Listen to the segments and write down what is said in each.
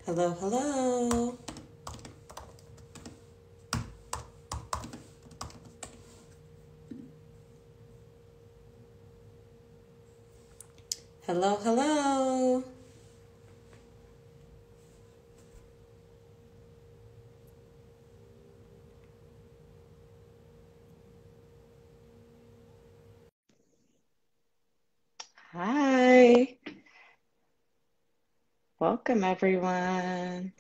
Hello, hello. Hello, hello. Hi. Welcome, everyone.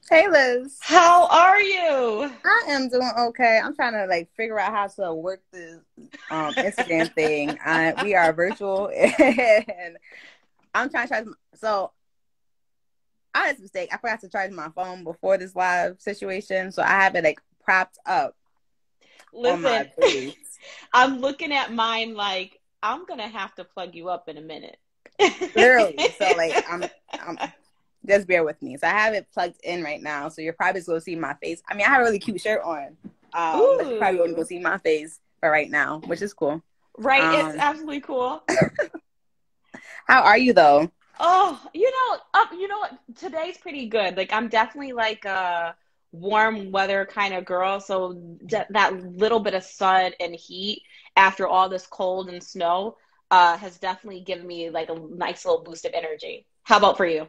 Hey Liz, How are you? I am doing okay. I'm trying to figure out how to work this Instagram thing. We are virtual and I'm trying to charge. So I had a mistake. I forgot to charge my phone before this live situation, so I have it propped up on Listen, my base. I'm looking at mine like I'm going to have to plug you up in a minute. Literally. So I'm just bear with me. So I have it plugged in right now. So you're probably just gonna see my face. I mean, I have a really cute shirt on. But you're probably only gonna Ooh, see my face for right now, which is cool. right. It's Um, absolutely cool. how are you though? Oh, you know what? Today's pretty good. Like I'm definitely like a warm weather kind of girl, so that little bit of sun and heat after all this cold and snow has definitely given me like a nice little boost of energy. How about for you?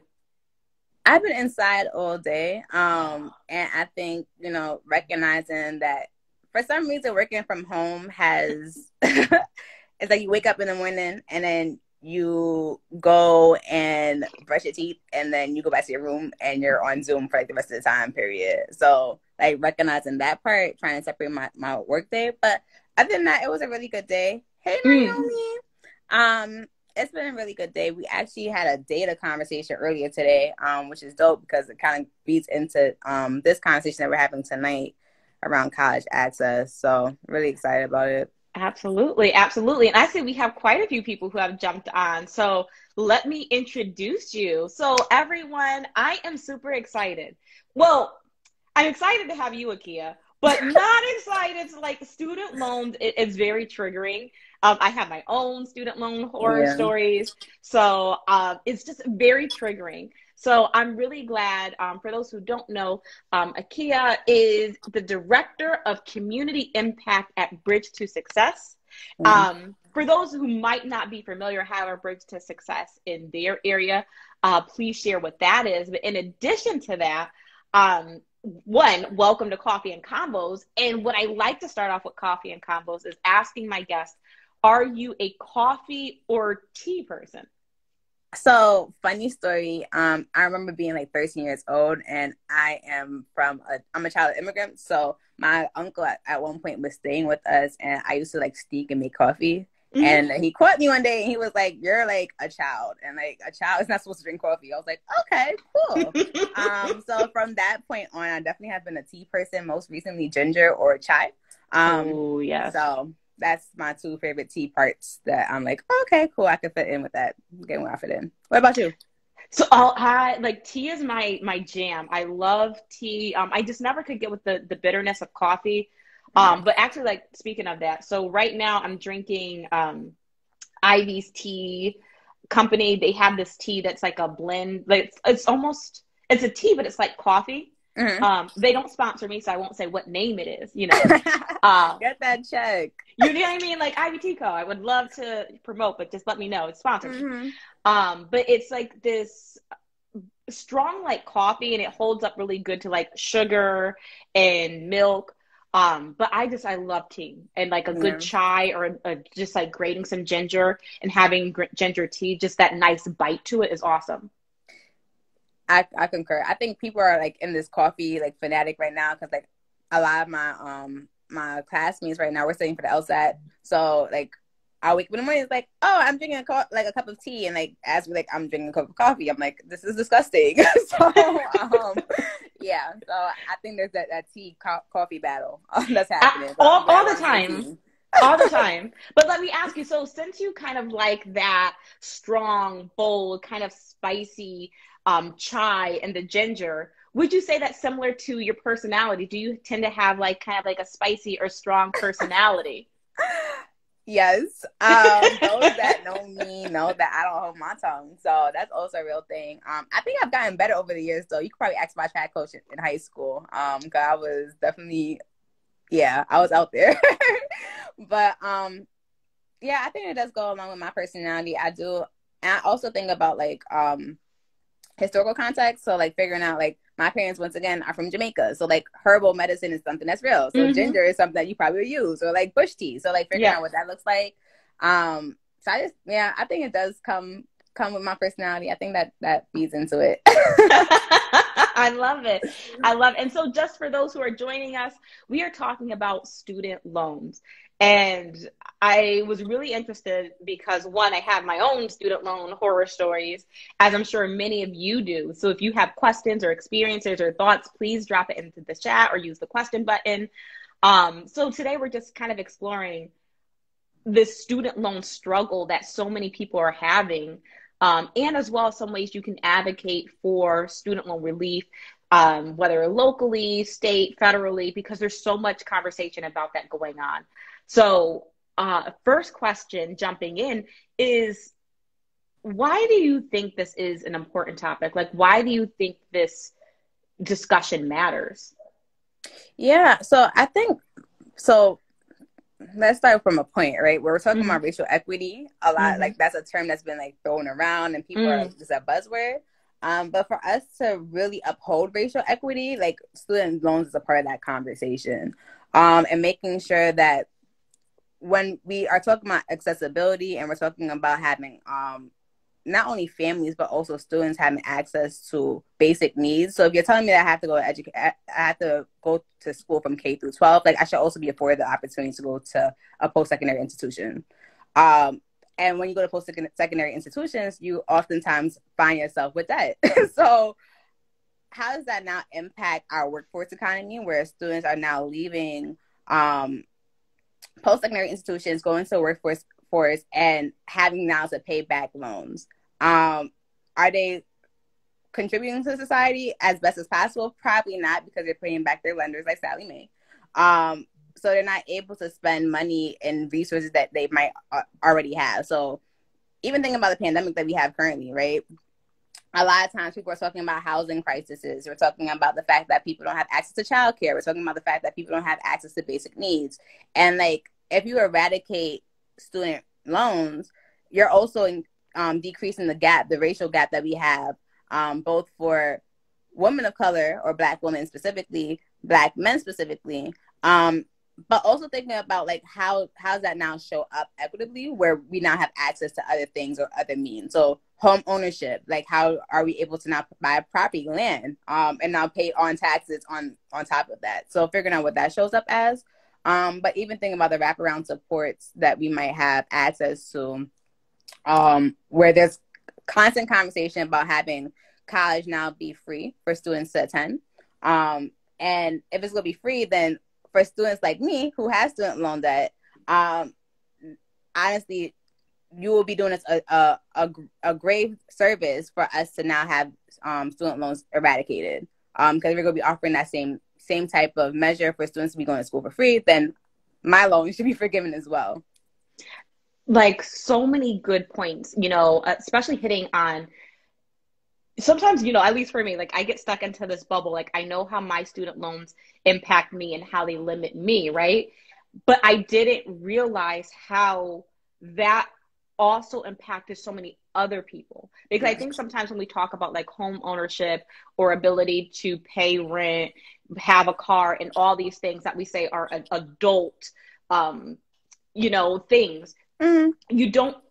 I've been inside all day. And I think, recognizing that for some reason working from home has it's like you wake up in the morning and then you go and brush your teeth and then you go back to your room and you're on Zoom for like the rest of the time period. So like recognizing that part, trying to separate my work day. But other than that, it was a really good day. Hey Mm. Naomi. It's been a really good day. We actually had a data conversation earlier today, which is dope because it kind of feeds into this conversation that we're having tonight around college access. So really excited about it. Absolutely, absolutely. And I see we have quite a few people who have jumped on. So let me introduce you. So everyone, I am super excited. Well, I'm excited to have you, Akia, but not excited to like student loans. It's very triggering. I have my own student loan horror Yeah. stories, so it's just very triggering. So I'm really glad. For those who don't know, Akia is the director of community impact at Bridge to Success. Mm-hmm. For those who might not be familiar, however, Bridge to Success in their area, please share what that is. But in addition to that, one, welcome to Coffee and Combos. And what I like to start off with Coffee and Combos is asking my guests, are you a coffee or tea person? So funny story. I remember being like 13 years old, and I'm a child of immigrants. So my uncle at one point was staying with us, and I used to like sneak and make coffee. Mm-hmm. And he caught me one day, and he was like, "You're like a child, and like a child is not supposed to drink coffee." I was like, "Okay, cool." So from that point on, I definitely have been a tea person. Most recently, ginger or chai. Um, Oh, yes. so that's my two favorite tea parts that I'm like, okay, cool, I can fit in with that. Getting where I fit in. What about you? So I like tea is my jam. I love tea. I just never could get with the bitterness of coffee. Yeah. But actually, like speaking of that, so right now I'm drinking Ivy's tea company. They have this tea that's like a blend. Like it's almost it's a tea, but it's like coffee. Mm-hmm. They don't sponsor me, so I won't say what name it is. Uh, Get that check. you know what I mean? Like Ivy Tea Co. I would love to promote, but just let me know. It's sponsor me. Mm-hmm. But it's like this strong like coffee, and it holds up really good to like sugar and milk. But I love tea and like a good Yeah. chai or just like grating some ginger and having ginger tea. Just that nice bite to it is awesome. I concur. I think people are like in this coffee like fanatic right now because like a lot of my classmates right now we're studying for the LSAT. So like I wake up in the morning, it's like, oh, I'm drinking like a cup of tea, and like as we like I'm drinking a cup of coffee, I'm like, this is disgusting. Yeah. So I think there's that coffee battle that's happening. But I'm glad All we're the on the same time. team. All the time. But let me ask you, so since you kind of like that strong, bold, kind of spicy chai and the ginger, would you say that's similar to your personality? Do you tend to have like kind of like a spicy or strong personality? Yes. Those that know me know that I don't hold my tongue. So that's also a real thing. I think I've gotten better over the years, though. You could probably ask my track coach in high school. Cause I was definitely, I was out there. But yeah, I think it does go along with my personality. I do. And I also think about like historical context. So like figuring out like my parents, once again, are from Jamaica. So like herbal medicine is something that's real. So ginger is something that you probably would use, or like bush tea. So like figuring out what that looks like. So I think it does come with my personality. I think that feeds into it. I love it. And so just for those who are joining us, we are talking about student loans. And I was really interested because, one, I have my own student loan horror stories, as I'm sure many of you do. So if you have questions or experiences or thoughts, please drop it into the chat or use the question button. So today we're just kind of exploring this student loan struggle that so many people are having, and as well as some ways you can advocate for student loan relief, whether locally, state, federally, because there's so much conversation about that going on. So first question jumping in is, why do you think this is an important topic? Like, why do you think this discussion matters? Yeah, so I think, let's start from a point, right? Where we're talking about racial equity a lot. Like that's a term that's been like thrown around and people are like, just a buzzword. But for us to really uphold racial equity, like student loans is a part of that conversation. And making sure that when we are talking about accessibility and we're talking about having not only families but also students having access to basic needs. So if you're telling me that I have to go to school from K through 12, like I should also be afforded the opportunity to go to a post-secondary institution. And when you go to post-secondary institutions, you oftentimes find yourself with debt. So how does that now impact our workforce economy, where students are now leaving post-secondary institutions, going to the workforce and having now to pay back loans? Are they contributing to society as best as possible? Probably not, because they're paying back their lenders like Sally Mae. So they're not able to spend money and resources that they might already have. So even thinking about the pandemic that we have currently, right? A lot of times people are talking about housing crises. We're talking about the fact that people don't have access to childcare. We're talking about the fact that people don't have access to basic needs. And like, if you eradicate student loans, you're also decreasing the racial gap that we have, both for women of color or Black women specifically, Black men specifically, but also thinking about like how's that now show up equitably, where we now have access to other things or other means. So home ownership, like how are we able to now buy property, land, and now pay on taxes on top of that? So figuring out what that shows up as. But even thinking about the wraparound supports that we might have access to, where there's constant conversation about having college now be free for students to attend. And if it's going to be free, then for students like me who have student loan debt, honestly, you will be doing us a grave service for us to now have student loans eradicated. Because we're going to be offering that same type of measure for students to be going to school for free, then my loan should be forgiven as well. Like, so many good points, especially hitting on, sometimes, at least for me, like I get stuck into this bubble. Like I know how my student loans impact me and how they limit me, right? But I didn't realize how that also impacted so many other people. Because I think sometimes when we talk about like home ownership or ability to pay rent, have a car, and all these things that we say are adult, things,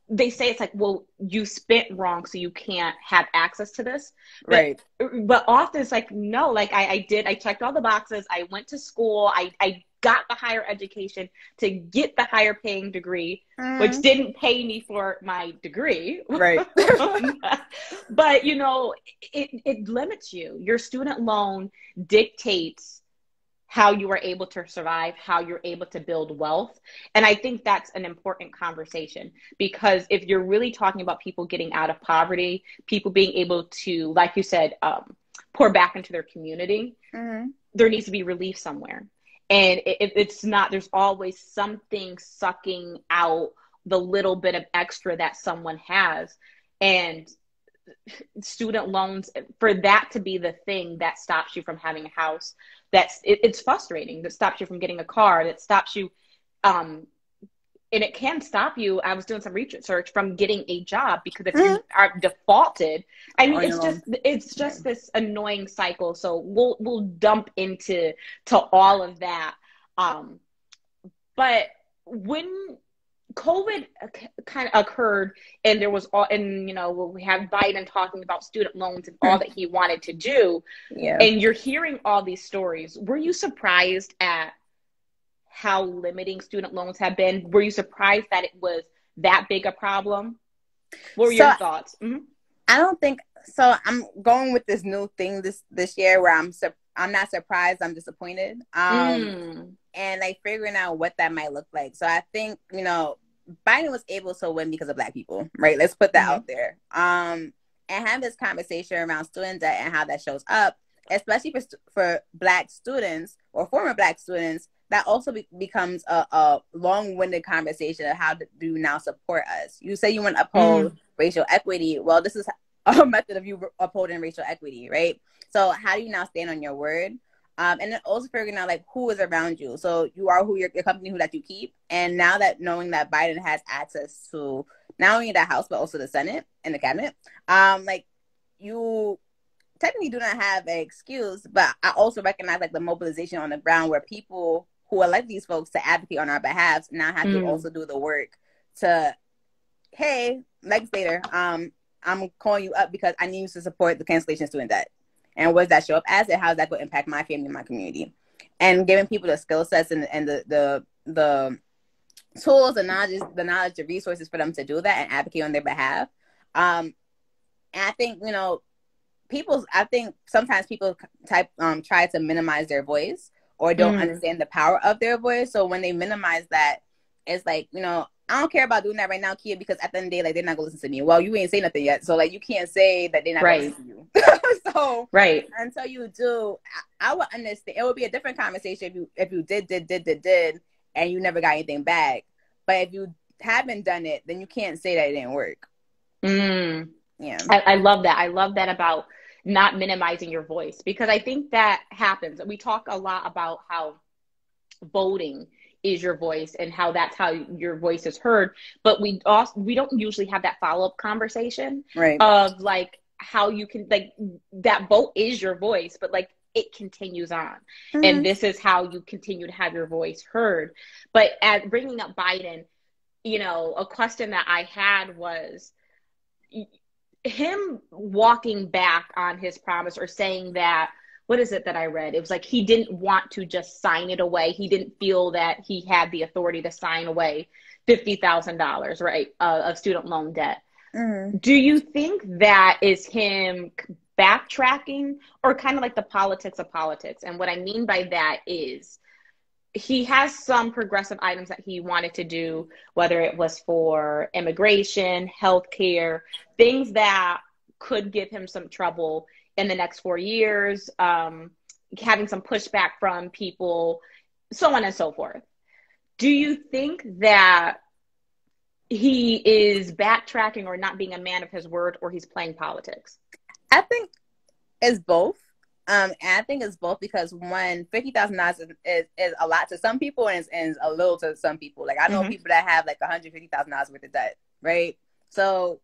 they say it's like, well, you spent wrong, so you can't have access to this. Right. But often it's like, no, like I checked all the boxes. I went to school. I got the higher education to get the higher paying degree, which didn't pay me for my degree. Right. But, it limits you. Your student loan dictates how you are able to survive, how you're able to build wealth. And I think that's an important conversation, because if you're really talking about people getting out of poverty, people being able to, like you said, pour back into their community, there needs to be relief somewhere. And it's not, there's always something sucking out the little bit of extra that someone has. And student loans, for that to be the thing that stops you from having a house, it's frustrating. That stops you from getting a car, that stops you, and it can stop you. I was doing some research, from getting a job, because if you are defaulted, I mean, it's just this annoying cycle. So we'll dump into all of that. But when COVID kind of occurred, and there was and we have Biden talking about student loans and all that he wanted to do, and you're hearing all these stories, were you surprised at how limiting student loans have been? Were you surprised that it was that big a problem? What were your thoughts? Mm-hmm. I don't think so. I'm going with this new thing this year where I'm not surprised, I'm disappointed. And like figuring out what that might look like. So I think, Biden was able to win because of Black people, right? Let's put that out there. And have this conversation around student debt and how that shows up, especially for Black students or former Black students. That also becomes a long-winded conversation of how do you now support us. You say you want to uphold racial equity. Well, this is a method of you upholding racial equity, right? So how do you now stand on your word? And then also figuring out like who is around you. So you are who your company who that you keep. And now that knowing that Biden has access to not only the House but also the Senate and the cabinet, like you technically do not have an excuse. But I also recognize like the mobilization on the ground where people who elect these folks to advocate on our behalf now have to also do the work to, hey, legislator, I'm calling you up because I need you to support the cancellation of student debt. And what does that show up as, and how is that going to impact my family and my community? And giving people the skill sets and the tools, the knowledge, the resources for them to do that and advocate on their behalf. And I think, I think sometimes people try to minimize their voice or don't understand the power of their voice. So when they minimize that, it's like, I don't care about doing that right now, Kia, because at the end of the day, like, they're not going to listen to me. Well, you ain't say nothing yet. So, like, you can't say that they're not going to listen to you. So, until you do, I would understand. It would be a different conversation if you did, and you never got anything back. But if you haven't done it, then you can't say that it didn't work. Yeah. I love that. I love that about not minimizing your voice, because I think that happens. We talk a lot about how voting is your voice and how that's how your voice is heard, but we don't usually have that follow-up conversation of like how you can, like, that vote is your voice, but like it continues on, and this is how you continue to have your voice heard. But at bringing up Biden, a question that I had was him walking back on his promise, or saying that, what is it that I read? It was like he didn't want to just sign it away. He didn't feel that he had the authority to sign away $50,000, right, of student loan debt. Do you think that is him backtracking, or kind of like the politics of politics? And what I mean by that is he has some progressive items that he wanted to do, whether it was for immigration, healthcare, things that could give him some trouble in the next 4 years, having some pushback from people, so on and so forth. Do you think that he is backtracking or not being a man of his word, or he's playing politics? I think it's both. And I think it's both because, one, $50,000 is a lot to some people, and is a little to some people. Like, I know people that have like $150,000 worth of debt, right? So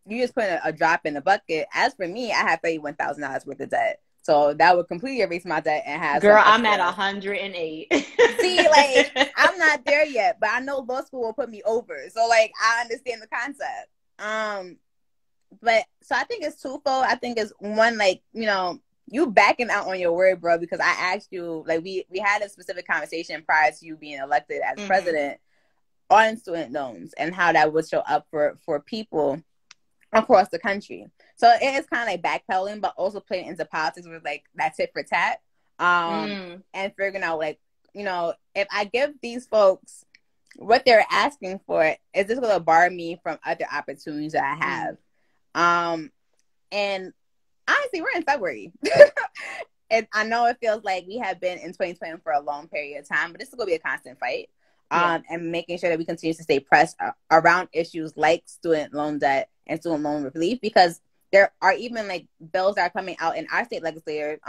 you just put a drop in the bucket. As for me, I have $31,000 worth of debt. So that would completely erase my debt and have. Girl, I'm at 108. See, like, I'm not there yet, but I know law school will put me over. So, like, I understand the concept. But so I think it's twofold. I think it's one, like, you backing out on your word, bro, because I asked you, like, we had a specific conversation prior to you being elected as president on student loans and how that would show up for people across the country. So it is kind of like backpedaling, but also playing into politics with like that tit for tat, and figuring out, like, if I give these folks what they're asking for, is this going to bar me from other opportunities that I have? And honestly, we're in February. And I know it feels like we have been in 2020 for a long period of time, but this is going to be a constant fight. Yeah. and making sure that we continue to stay pressed around issues like student loan debt and student loan relief, because there are even like bills that are coming out in our state legislature,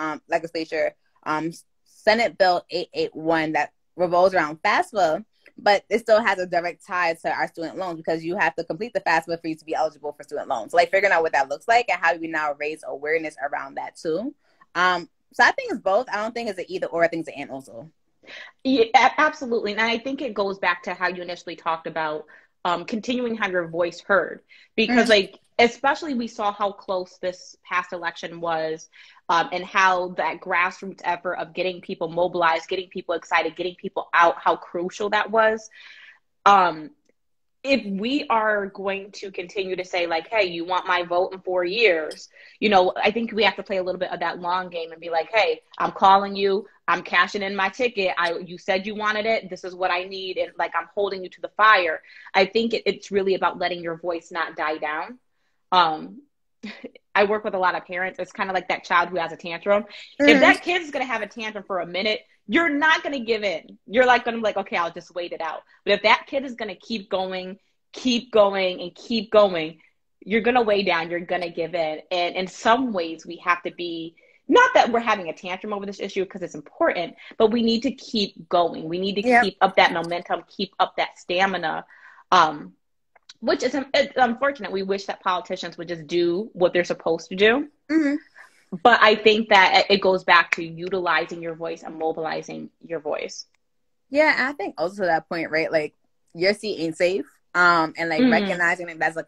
Senate Bill 881 that revolves around FAFSA, but it still has a direct tie to our student loans because you have to complete the FAFSA for you to be eligible for student loans. So like figuring out what that looks like and how do we now raise awareness around that too. So I think it's both. I don't think it's an either or. I think it's an and also. Yeah, absolutely. And I think it goes back to how you initially talked about continuing to have your voice heard. Because, like, especially we saw how close this past election was, and how that grassroots effort of getting people mobilized, getting people excited, getting people out, how crucial that was. If we are going to continue to say like, hey, you want my vote in 4 years, I think we have to play a little bit of that long game and be like, hey, I'm calling you, I'm cashing in my ticket. You said you wanted it. This is what I need. And like, I'm holding you to the fire. I think it's really about letting your voice not die down. I work with a lot of parents. It's kind of like that child who has a tantrum. If that kid is going to have a tantrum for a minute, you're not going to give in. You're like going to be like, okay, I'll just wait it out. But if that kid is going to keep going, and keep going, you're going to weigh down. You're going to give in. And in some ways, we have to be, not that we're having a tantrum over this issue because it's important, but we need to keep going. We need to keep up that momentum, keep up that stamina, which is it's unfortunate. We wish that politicians would just do what they're supposed to do. But I think that it goes back to utilizing your voice and mobilizing your voice. Yeah, I think also to that point, right? Like, your seat ain't safe. And like recognizing that that's a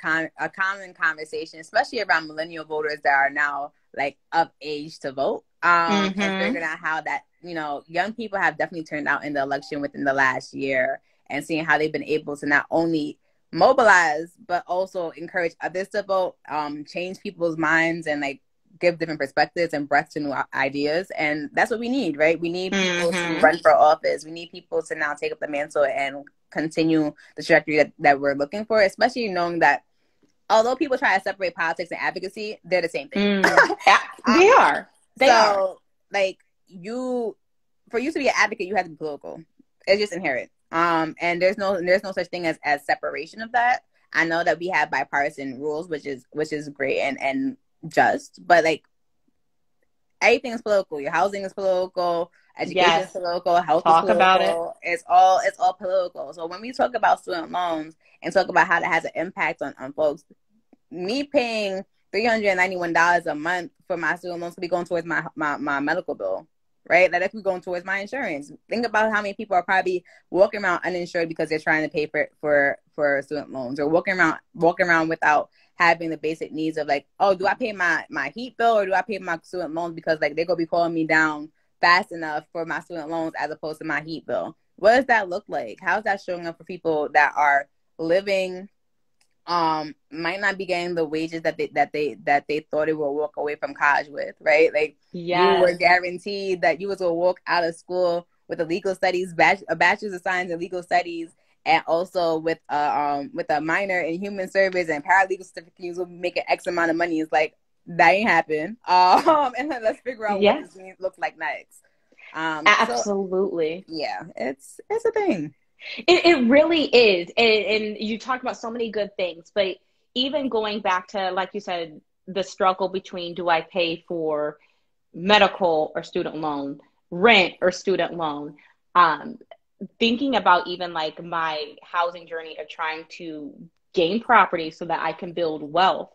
common conversation, especially around millennial voters that are now like of age to vote. And figuring out how that, young people have definitely turned out in the election within the last year, and seeing how they've been able to not only mobilize, but also encourage others to vote, change people's minds, and like give different perspectives and breath to new ideas. And that's what we need, right? We need people to run for office. We need people to now take up the mantle and continue the trajectory that we're looking for, especially knowing that although people try to separate politics and advocacy, they're the same thing. They are. Like, for you to be an advocate, you have to be political. It's just inherent. And there's no such thing as separation of that. I know that we have bipartisan rules, which is great and just, but like, everything is political. Your housing is political, education is political, health is political. About it. It's all political. So when we talk about student loans and talk about how that has an impact on folks, me paying $391 a month for my student loans could be going towards my medical bill, right? That could be going towards my insurance. Think about how many people are probably walking around uninsured because they're trying to pay for student loans, or walking around without having the basic needs of like, oh, do I pay my heat bill or do I pay my student loans because like they're gonna be calling me down fast enough for my student loans as opposed to my heat bill? What does that look like? How's that showing up for people that are living, might not be getting the wages that they thought they would walk away from college with, right? Like, you were guaranteed that you was gonna walk out of school with a legal studies a bachelor's of science in legal studies, and also with a minor in human service and paralegal certificate, you will be making X amount of money. It's like, that ain't happen. And then let's figure out what this looks like next. Absolutely. So, yeah, it's a thing. It really is. And you talked about so many good things, but even going back to, like you said, the struggle between, do I pay for medical or student loan, rent or student loan? Thinking about even like my housing journey of trying to gain property so that I can build wealth.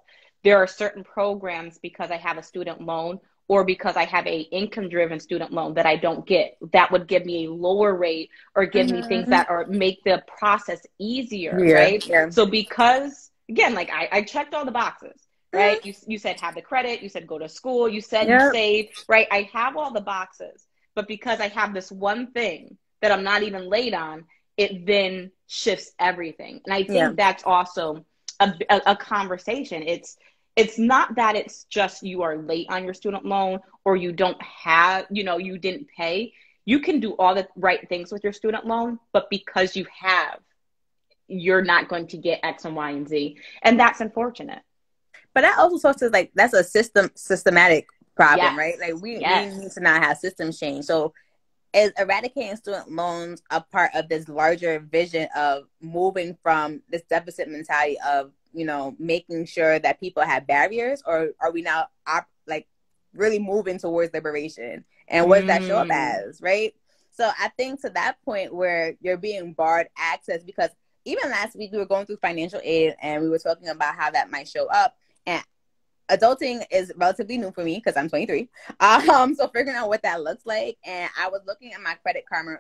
There are certain programs, because I have a student loan or because I have a income driven student loan, that I don't get. That would give me a lower rate or give me things that are make the process easier, right? Yeah. So because, again, like I checked all the boxes, right? You said have the credit, you said go to school, you said you save, right? I have all the boxes, but because I have this one thing that I'm not even late on, it then shifts everything. And I think that's also a conversation. It's not that it's just you are late on your student loan or you don't have, you didn't pay. You can do all the right things with your student loan, but because you have, you're not going to get X and Y and Z. And that's unfortunate. But that also talks to like, that's a systematic problem, right? Like we need to not have systems change. So is eradicating student loans a part of this larger vision of moving from this deficit mentality of, you know, making sure that people have barriers, or are we now like really moving towards liberation? And what does that show up as, right? So I think to that point where you're being barred access, because even last week we were going through financial aid and we were talking about how that might show up. And adulting is relatively new for me because I'm 23. So figuring out what that looks like, and I was looking at my credit karma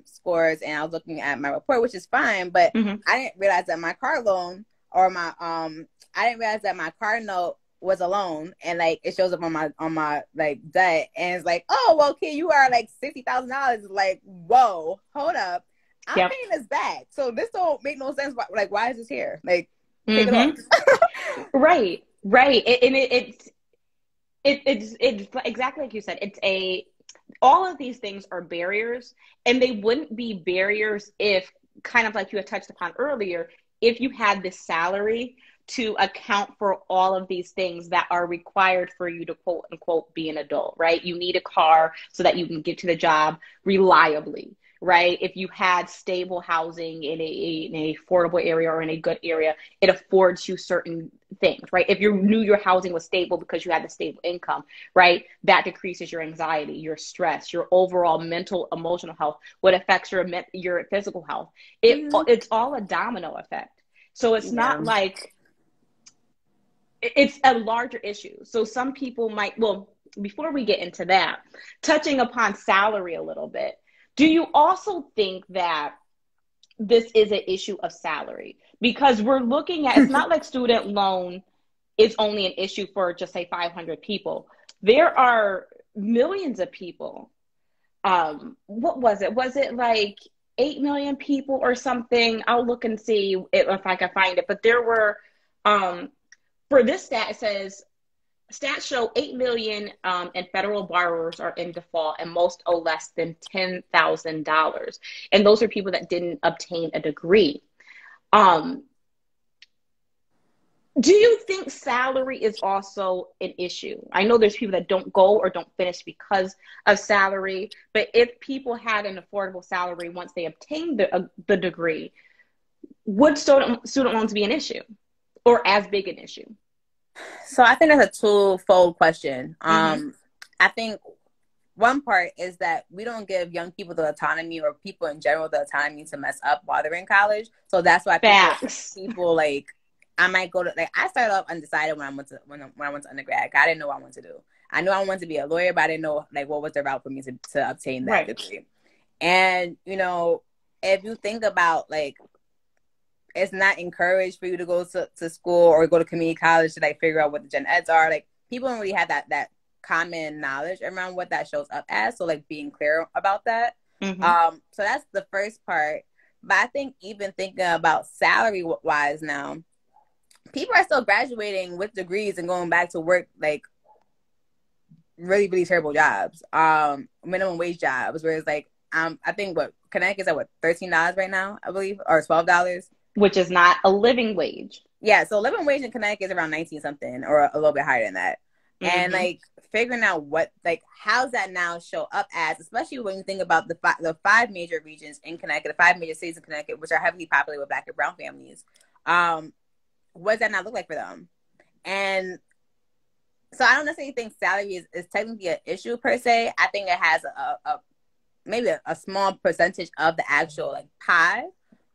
scores, and I was looking at my report, which is fine, but I didn't realize that my car loan or my I didn't realize that my car note was a loan, and like it shows up on my like debt, and it's like, oh well, kid, you are like $60,000. Like, whoa, hold up, I'm paying this back, so this don't make no sense. Like, why is this here? Like, take it off. Right. And it's exactly like you said. All of these things are barriers, and they wouldn't be barriers if, kind of like you had touched upon earlier, if you had this salary to account for all of these things that are required for you to quote unquote be an adult, right? You need a car so that you can get to the job reliably, right? If you had stable housing in a affordable area or in a good area, it affords you certain things, right? If you knew your housing was stable because you had the stable income, right? That decreases your anxiety, your stress, your overall mental, emotional health, what affects your physical health. It's all a domino effect. So it's not like, it's a larger issue. So some people might, well, before we get into that, touching upon salary a little bit, do you also think that this is an issue of salary? Because we're looking at, it's not like student loan is only an issue for just say 500 people. There are millions of people. What was it? Was it like 8 million people or something? I'll look and see if I can find it. But there were, for this stat, it says, stats show 8 million and federal borrowers are in default, and most owe less than $10,000. And those are people that didn't obtain a degree. Do you think salary is also an issue? I know there's people that don't go or don't finish because of salary, but if people had an affordable salary once they obtained the degree, would student loans be an issue or as big an issue? So I think that's a twofold question. I think one part is that we don't give young people the autonomy, or people in general the autonomy, to mess up while they're in college. So that's why people like, I might go to, like, I started off undecided when I went to undergrad. I didn't know what I wanted to do. I knew I wanted to be a lawyer, but I didn't know like what was the route for me to obtain that degree. And you know, if you think about, like, it's not encouraged for you to go to school or go to community college to like figure out what the gen eds are. Like, people don't really have that common knowledge around what that shows up as. So like being clear about that. So that's the first part. But I think even thinking about salary wise now, people are still graduating with degrees and going back to work like really, really terrible jobs, minimum wage jobs, where it's like, I think what Connecticut's at $13 right now, I believe, or $12. Which is not a living wage. Yeah, so living wage in Connecticut is around 19 something, or a little bit higher than that. And like figuring out what, like, how's that now show up as, especially when you think about the five major regions in Connecticut, the five major cities in Connecticut, which are heavily populated with Black and brown families. What does that not look like for them? And so I don't necessarily think salary is technically an issue per se. I think it has maybe a small percentage of the actual like pie.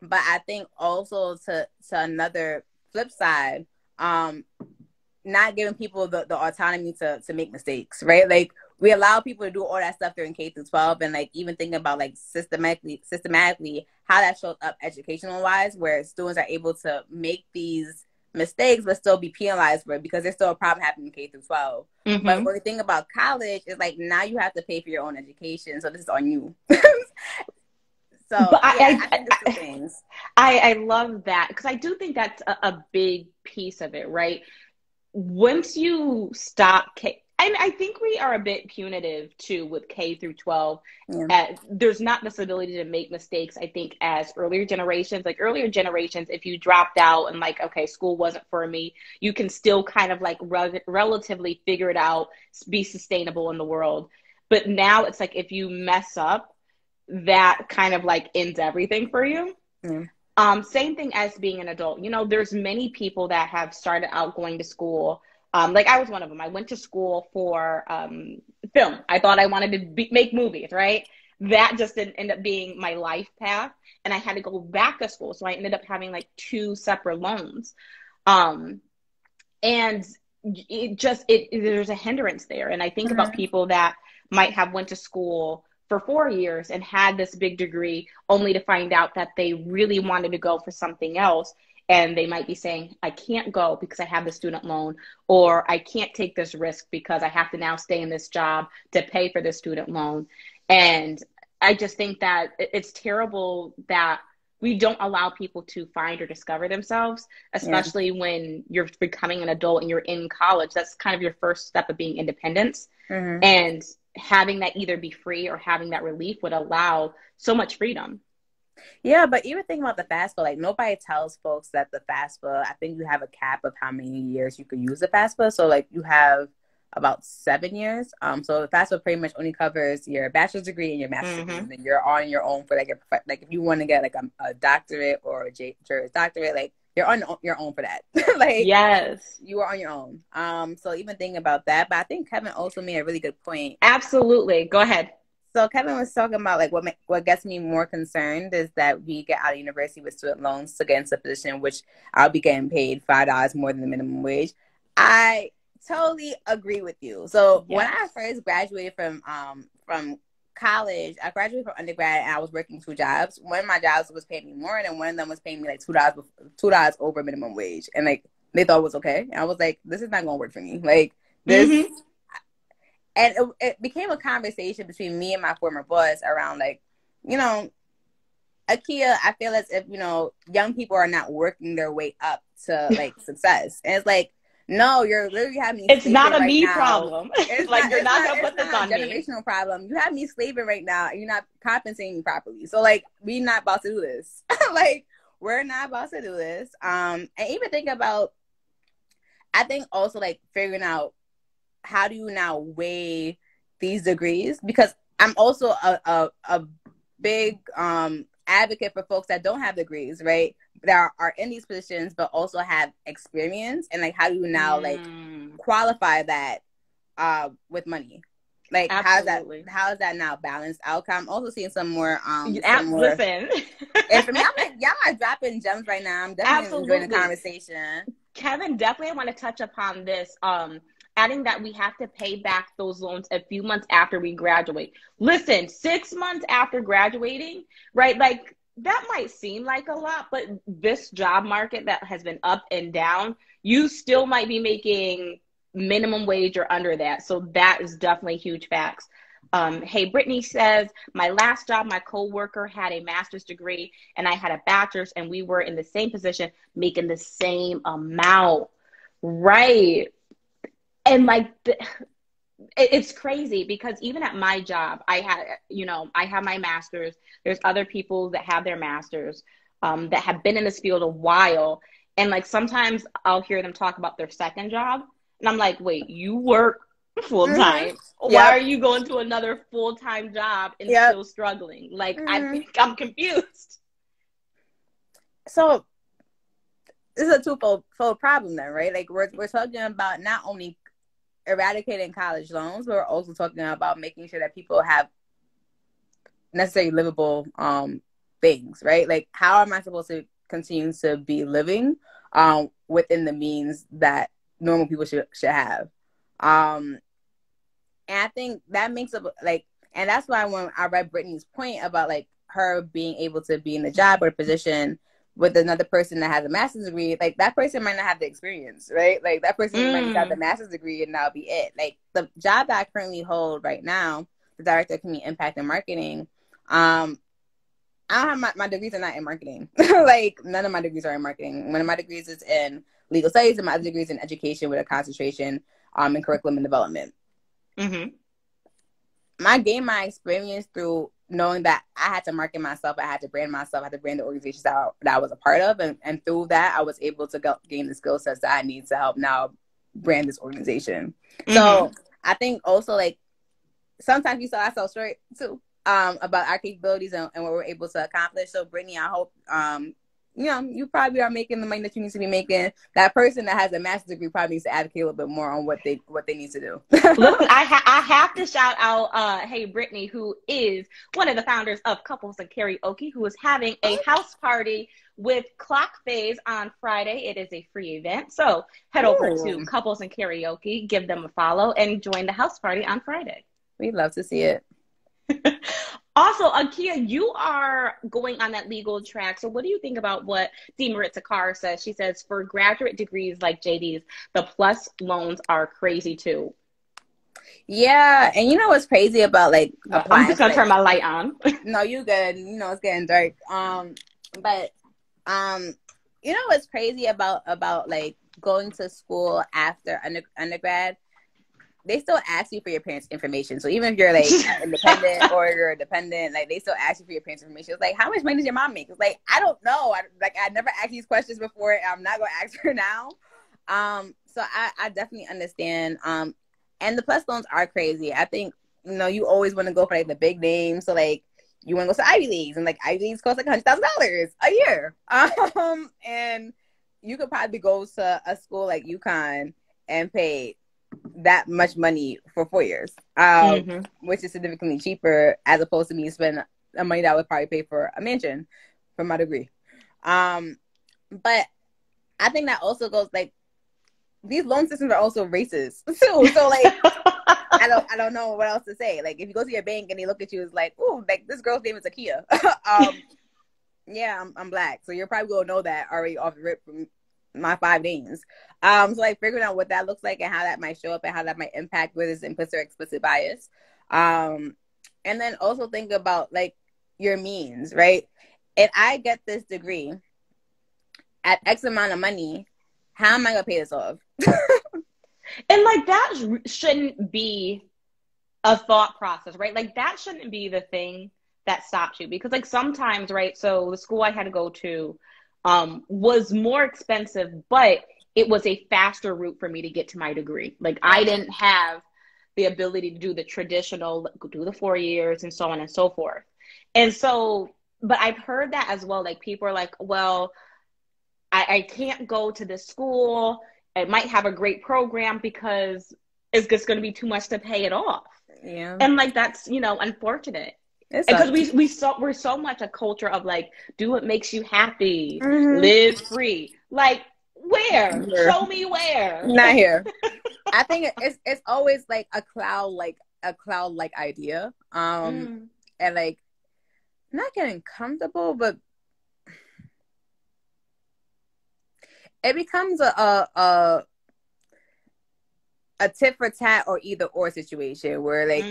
But I think also to another flip side, not giving people the autonomy to make mistakes, right? Like, we allow people to do all that stuff during K through 12, and like even thinking about like systematically how that shows up educational wise, where students are able to make these mistakes but still be penalized for it because there's still a problem happening in K through 12. But when we think about college, it's like now you have to pay for your own education, so this is on you. So but yeah, I think it's things. I love that, because I do think that's a big piece of it, right? Once you stop and I think we are a bit punitive too with K through 12. There's not this ability to make mistakes, I think, as earlier generations. Like earlier generations, if you dropped out and like, okay, school wasn't for me, you can still kind of like relatively figure it out, be sustainable in the world. But now it's like if you mess up, that kind of like ends everything for you. Mm. Same thing as being an adult. You know, there's many people that have started out going to school. Like I was one of them. I went to school for film. I thought I wanted to make movies, right? That just didn't end up being my life path. And I had to go back to school. So I ended up having like two separate loans. Um, and there's a hindrance there. And I think about Mm-hmm. people that might have went to school for 4 years and had this big degree only to find out that they really wanted to go for something else. And they might be saying, I can't go because I have the student loan, or I can't take this risk because I have to now stay in this job to pay for the student loan. And I just think that it's terrible that we don't allow people to find or discover themselves, Yeah. especially when you're becoming an adult and you're in college. That's kind of your first step of being independent. Mm-hmm. And having that either be free or having that relief would allow so much freedom. Yeah, but even thinking about the FAFSA, like nobody tells folks that the FAFSA, I think you have a cap of how many years you could use the FAFSA. So like you have about 7 years. So the FAFSA pretty much only covers your bachelor's degree and your master's degree. And then you're on your own for like like if you want to get like a doctorate or a Juris Doctorate, like you're on your own for that. Like Yes, you are on your own. So even thinking about that, but I think Kevin also made a really good point. absolutely. Go ahead. So Kevin was talking about like what gets me more concerned is that we get out of university with student loans to get into a position which I'll be getting paid $5 more than the minimum wage. I totally agree with you. So when I first graduated from college, I graduated from undergrad and I was working 2 jobs. One of my jobs was paying me more, and one of them was paying me like $2 over minimum wage, and like they thought it was okay. And I was like, this is not gonna work for me. Like this. Mm-hmm. And it became a conversation between me and my former boss around like, you know, Akia, I feel as if, you know, young people are not working their way up to like success. And it's like, no, you're literally having me It's not a right me now. problem. It's like not, you're it's not not gonna put this on a me. generational problem. You have me slaving right now and you're not compensating me properly. So like we're not about to do this. Like we're not about to do this. And even think about, I think also like figuring out how do you now weigh these degrees? Because I'm also a big advocate for folks that don't have degrees, right? That are in these positions, but also have experience. And like, how do you now like qualify that with money? Like, how is that now balanced outcome? I'm also seeing some more. Listen. And for me, I'm like, y'all are dropping gems right now. I'm definitely enjoying the conversation. Kevin, definitely I want to touch upon this. Adding that we have to pay back those loans a few months after we graduate. Listen, 6 months after graduating, right? Like that might seem like a lot, but this job market that has been up and down, you still might be making minimum wage or under that. So that is definitely huge facts. Hey, Brittany says, my last job, my coworker had a master's degree and I had a bachelor's, and we were in the same position making the same amount. Right. And like, it's crazy because even at my job, I have my master's. There's other people that have their masters that have been in this field a while. And like, sometimes I'll hear them talk about their second job. And I'm like, wait, you work full time. Mm-hmm. Why are you going to another full-time job and still struggling? Like, I think I'm confused. So this is a twofold problem then, right? Like we're talking about not only eradicating college loans, but we're also talking about making sure that people have necessary livable things, right? Like how am I supposed to continue to be living within the means that normal people should have? And I think that makes up like, and that's why when I read Brittany's point about like her being able to be in a job or a position with another person that has a master's degree, like that person might not have the experience, right? Like that person might just have the master's degree and that'll be it. Like the job that I currently hold right now, the director of community impact and marketing, I don't have my degrees are not in marketing. Like none of my degrees are in marketing. One of my degrees is in legal studies and my other degree is in education with a concentration in curriculum and development. Mm-hmm. I gained my experience through knowing that I had to market myself, I had to brand myself, I had to brand the organizations that I was a part of. And through that, I was able to gain the skill sets that I need to help now brand this organization. Mm-hmm. So I think also like sometimes we sell ourselves short too, about our capabilities and what we're able to accomplish. So Brittany, I hope, you probably are making the money that you need to be making. That person that has a master's degree probably needs to advocate a little bit more on what they need to do. Look, I have to shout out, hey, Brittany, who is one of the founders of Couples and Karaoke, who is having a house party with Clock Phase on Friday. It is a free event. So head over to Ooh. Couples and Karaoke, give them a follow, and join the house party on Friday. We'd love to see it. Also, Akia, you are going on that legal track. So what do you think about what Maritza Carr says? She says, for graduate degrees like JD's, the plus loans are crazy too. Yeah, and you know what's crazy about like applying? I'm just gonna turn my light on. No, you good. You know it's getting dark. But you know what's crazy about like going to school after undergrad? They still ask you for your parents' information. So even if you're like independent or you're a dependent, like they still ask you for your parents' information. It's like, how much money does your mom make? It's like, I don't know. I never asked these questions before. And I'm not gonna ask her now. So I definitely understand. And the plus loans are crazy. I think, you always want to go for like the big names. So like you want to go to Ivy Leagues, and like Ivy Leagues cost like $100,000 a year. And you could probably go to a school like UConn and pay that much money for 4 years, which is significantly cheaper as opposed to me spending the money that I would probably pay for a mansion for my degree. But I think that also goes like these loan systems are also racist too. So like I don't know what else to say. Like if you go to your bank and they look at you, it's like, ooh, like this girl's name is Akia. Yeah, I'm black, so you're probably gonna know that already off the rip from my 5 names. So like figuring out what that looks like and how that might show up and how that might impact whether it's implicit or explicit bias. And then also think about like your means, right? If I get this degree at X amount of money, how am I gonna pay this off? And like that shouldn't be a thought process, right? Like that shouldn't be the thing that stops you, because like sometimes, right? So the school I had to go to was more expensive, but it was a faster route for me to get to my degree. Like I didn't have the ability to do the traditional, do the 4 years and so on and so forth. And so, but I've heard that as well. Like people are like, well, I can't go to this school. It might have a great program because it's just going to be too much to pay it off. Yeah. And like, that's, unfortunate. Because we're so much a culture of like, do what makes you happy, live free. Like, where? Here. Show me where. Not here. I think it's always like a cloud like idea. And like not getting comfortable, but it becomes a tit for tat or either or situation where like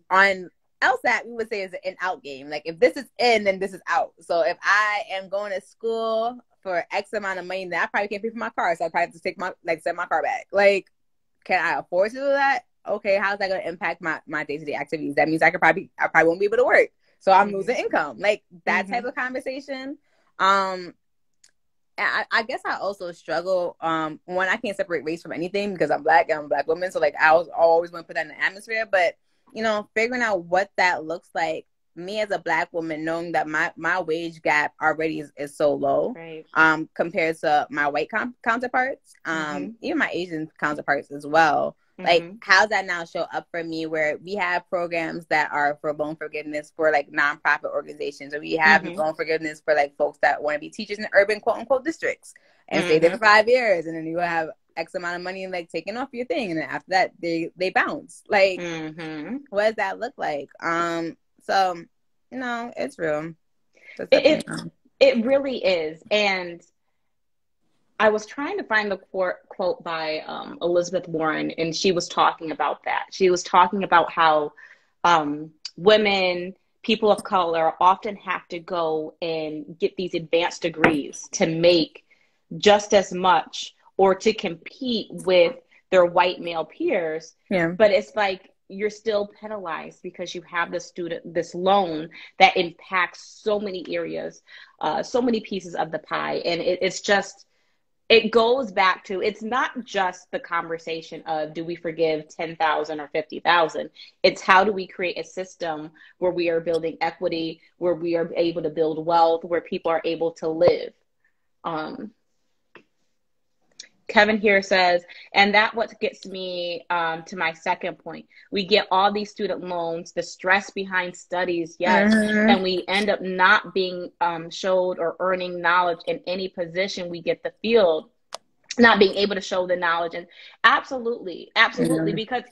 on LSAT we would say it's an in out game. Like if this is in, then this is out. So if I am going to school for X amount of money, then I probably can't pay for my car. So I probably have to send my car back. Like, can I afford to do that? Okay, how's that going to impact my day-to-day activities? That means I probably won't be able to work. So I'm losing income. Like that type of conversation. I guess I also struggle. One, I can't separate race from anything because I'm black and I'm a black woman. So like I always want to put that in the atmosphere. But figuring out what that looks like, me as a black woman, knowing that my wage gap already is so low, right, compared to my white counterparts, even my Asian counterparts as well. Like, how's that now show up for me where we have programs that are for loan forgiveness for like nonprofit organizations, or we have loan forgiveness for like folks that want to be teachers in urban quote unquote districts and stay there for 5 years, and then you have X amount of money like taken off your thing, and then after that they bounce. Like, what does that look like? So it's real. It really is. And I was trying to find the quote by Elizabeth Warren, and she was talking about that. She was talking about how women, people of color, often have to go and get these advanced degrees to make just as much or to compete with their white male peers. Yeah. But it's like you're still penalized because you have this loan that impacts so many areas, so many pieces of the pie. And it's just, it goes back to, it's not just the conversation of do we forgive 10,000 or 50,000. It's how do we create a system where we are building equity, where we are able to build wealth, where people are able to live. Kevin here says, and that what gets me to my second point. We get all these student loans, the stress behind studies, yes, and we end up not being showed or earning knowledge in any position we get the field, not being able to show the knowledge. And absolutely, because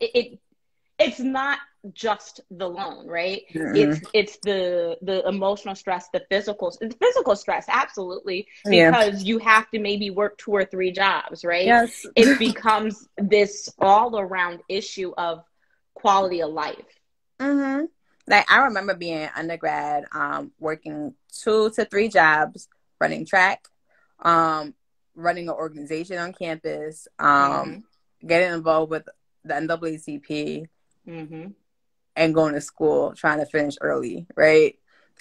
it's not just the loan, right? It's the emotional stress, the physical stress, absolutely, because you have to maybe work 2 or 3 jobs, right? Yes. It becomes this all around issue of quality of life. Like, I remember being an undergrad, working 2 to 3 jobs, running track, running an organization on campus, getting involved with the NAACP, and going to school, trying to finish early, right?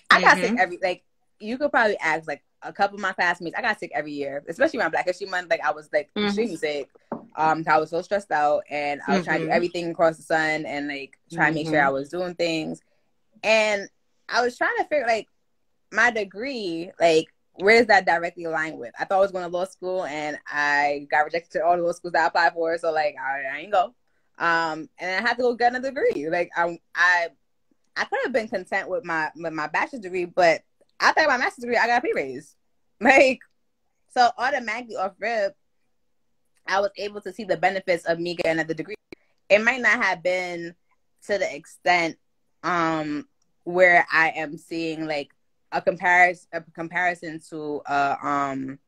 I got sick you could probably ask like a couple of my classmates. I got sick every year, especially around Black History Month. Like, I was like extremely sick. I was so stressed out, and I was trying to do everything across the sun, and like trying to make sure I was doing things. And I was trying to figure, like, my degree, like, where does that directly align with? I thought I was going to law school, and I got rejected to all the law schools that I applied for. So like, I ain't go. And I had to go get another degree. Like, I could have been content with my bachelor's degree, but after my master's degree, I got a pay raise. Like, so automatically off rip, I was able to see the benefits of me getting another degree. It might not have been to the extent where I am seeing like a comparison to my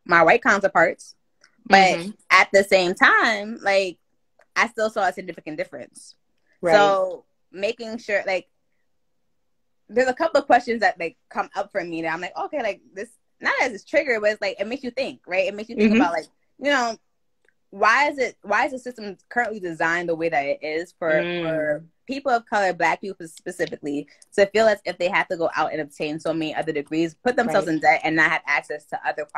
white counterparts. But at the same time, like, I still saw a significant difference. Right. So making sure, like, there's a couple of questions that like come up for me that I'm like, okay, like, this, not as a trigger, but it's like, it makes you think, right? It makes you think about, like, you know, why is the system currently designed the way that it is for people of color, Black people specifically, to feel as if they have to go out and obtain so many other degrees, put themselves in debt, and not have access to other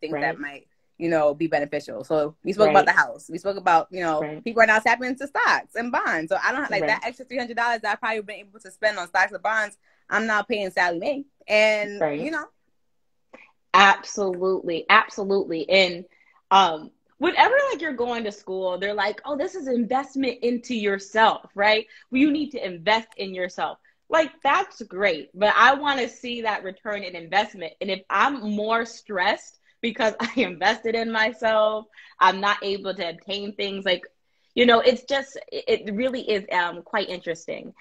things that might, you know, be beneficial. So we spoke about the house. We spoke about, you know, people are now tapping into stocks and bonds. So I don't have like that extra $300 that I probably been able to spend on stocks and bonds. I'm now paying Sally Mae, and you know, absolutely. And whenever like you're going to school, they're like, oh, this is investment into yourself, right? Well, you need to invest in yourself. Like, that's great, but I want to see that return in investment. And if I'm more stressed because I invested in myself, I'm not able to obtain things, like, you know, it's just, it really is quite interesting.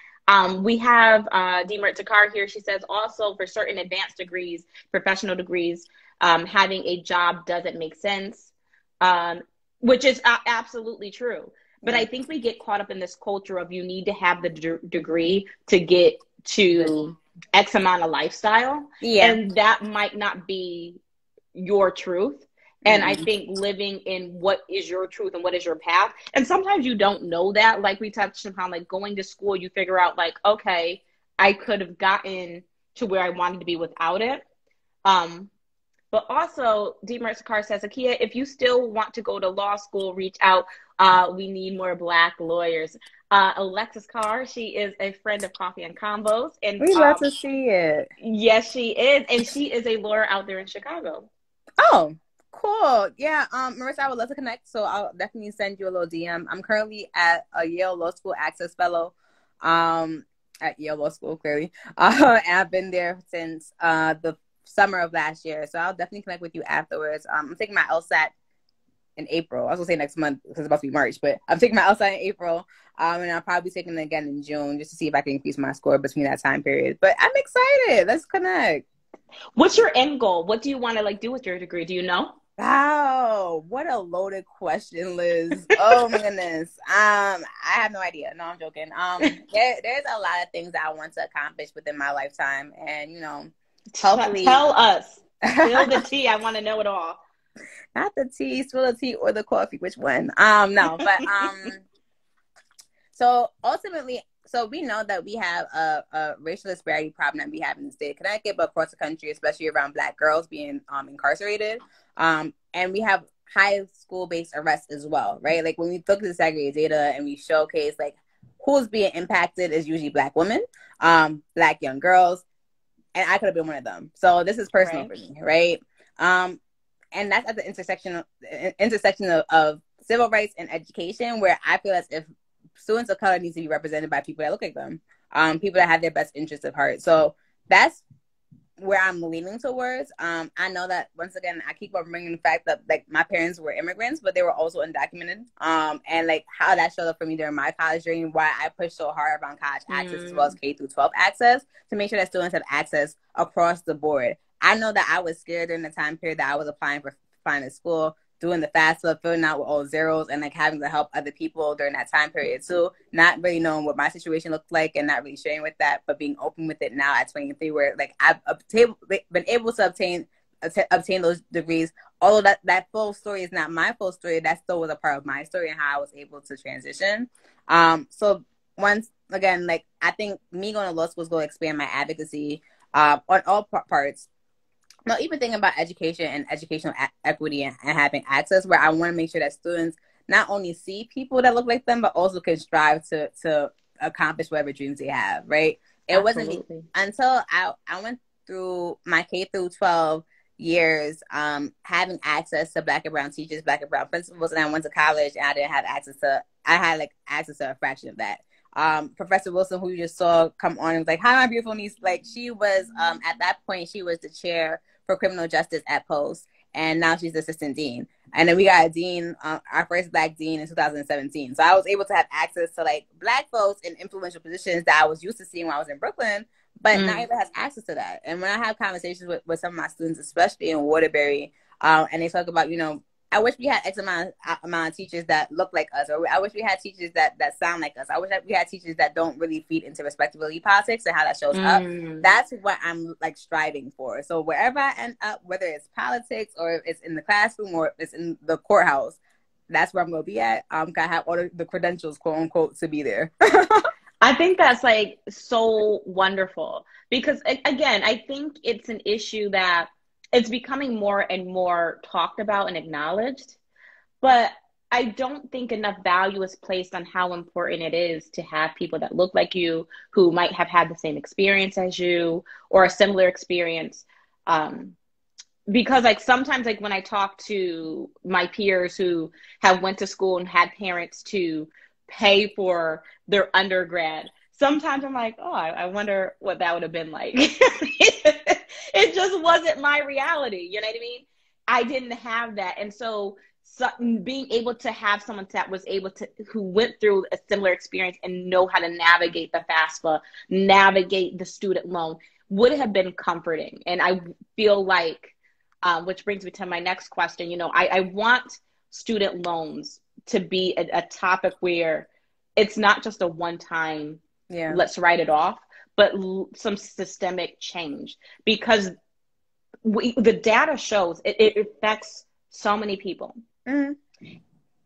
We have Demet Takar here. She says, also for certain advanced degrees, professional degrees, having a job doesn't make sense, which is absolutely true. But I think we get caught up in this culture of you need to have the degree to get to X amount of lifestyle. And that might not be your truth. And I think living in what is your truth and what is your path. And sometimes you don't know that. Like we touched upon, like going to school, you figure out like, okay, I could have gotten to where I wanted to be without it. But also, Demet Sakar says, Akia, if you still want to go to law school, reach out. We need more Black lawyers. Alexis Carr, she is a friend of Coffee and Combos. And we love to see it. Yes, she is. And she is a lawyer out there in Chicago. Oh, cool. Yeah, Marissa, I would love to connect, so I'll definitely send you a little DM. I'm currently at a Yale Law School Access Fellow at Yale Law School, clearly. And I've been there since the summer of last year, so I'll definitely connect with you afterwards. I'm taking my LSAT in April. I was going to say next month because it's about to be March, but I'm taking my LSAT in April, and I'll probably be taking it again in June just to see if I can increase my score between that time period. But I'm excited. Let's connect. What's your end goal? What do you want to like do with your degree? Do you know? Wow, what a loaded question, Liz. Oh my goodness. I have no idea. No, I'm joking. There's a lot of things that I want to accomplish within my lifetime, and you know, hopefully tell us. Spill the tea. I want to know it all. Not the tea, spill the tea or the coffee. Which one? No, but so ultimately, So we know that we have a racial disparity problem that we have in the state of Connecticut, but across the country, especially around Black girls being incarcerated. And we have high school-based arrests as well, right? Like when we look at the segregated data and we showcase like who's being impacted is usually Black women, Black young girls, and I could have been one of them. So this is personal for me, right? And that's at the intersection of civil rights and education, where I feel as if students of color need to be represented by people that look like them, people that have their best interests at heart. So that's where I'm leaning towards. I know that, once again, I keep on bringing the fact that like my parents were immigrants, but they were also undocumented. And like how that showed up for me during my college journey, why I pushed so hard around college access as well as K through 12 access, to make sure that students have access across the board. I know that I was scared during the time period that I was applying for finding school, doing the FAFSA, filling out with all zeros, and like having to help other people during that time period too. Not really knowing what my situation looked like and not really sharing with that, but being open with it now at 23, where like I've been able to obtain those degrees. Although that full story is not my full story, that still was a part of my story and how I was able to transition. So once again, like I think me going to law school is going to expand my advocacy on all parts. No, even thinking about education and educational equity and having access, where I want to make sure that students not only see people that look like them, but also can strive to accomplish whatever dreams they have, right? It Absolutely. wasn't until I went through my K through 12 years, having access to Black and brown teachers, Black and brown principals, and I went to college and I didn't have access to, I had access to a fraction of that. Professor Wilson, who you just saw come on, and was like, "Hi, my beautiful niece." Like she was, at that point, she was the chair for criminal justice at Post, and now she's the assistant dean. And then we got a dean, our first Black dean in 2017. So I was able to have access to like Black folks in influential positions that I was used to seeing when I was in Brooklyn, but not everybody has access to that. And when I have conversations with some of my students, especially in Waterbury, and they talk about, I wish we had X amount of teachers that look like us, or I wish we had teachers that sound like us. I wish that we had teachers that don't really feed into respectability politics and how that shows up. That's what I'm like striving for. So wherever I end up, whether it's politics or if it's in the classroom or if it's in the courthouse, that's where I'm going to be at. I have all the credentials, quote unquote, to be there. I think that's like so wonderful because again, I think it's an issue that it's becoming more and more talked about and acknowledged, but I don't think enough value is placed on how important it is to have people that look like you, who might have had the same experience as you or a similar experience. Because like sometimes like when I talk to my peers who have went to school and had parents to pay for their undergrad, sometimes I'm like, oh, I wonder what that would have been like. It just wasn't my reality. You know what I mean? I didn't have that. And so being able to have someone that was able to, who went through a similar experience and know how to navigate the FAFSA, navigate the student loan, would have been comforting. And I feel like, which brings me to my next question, I want student loans to be a topic where it's not just a one-time, let's write it off, but some systemic change, because the data shows it affects so many people. And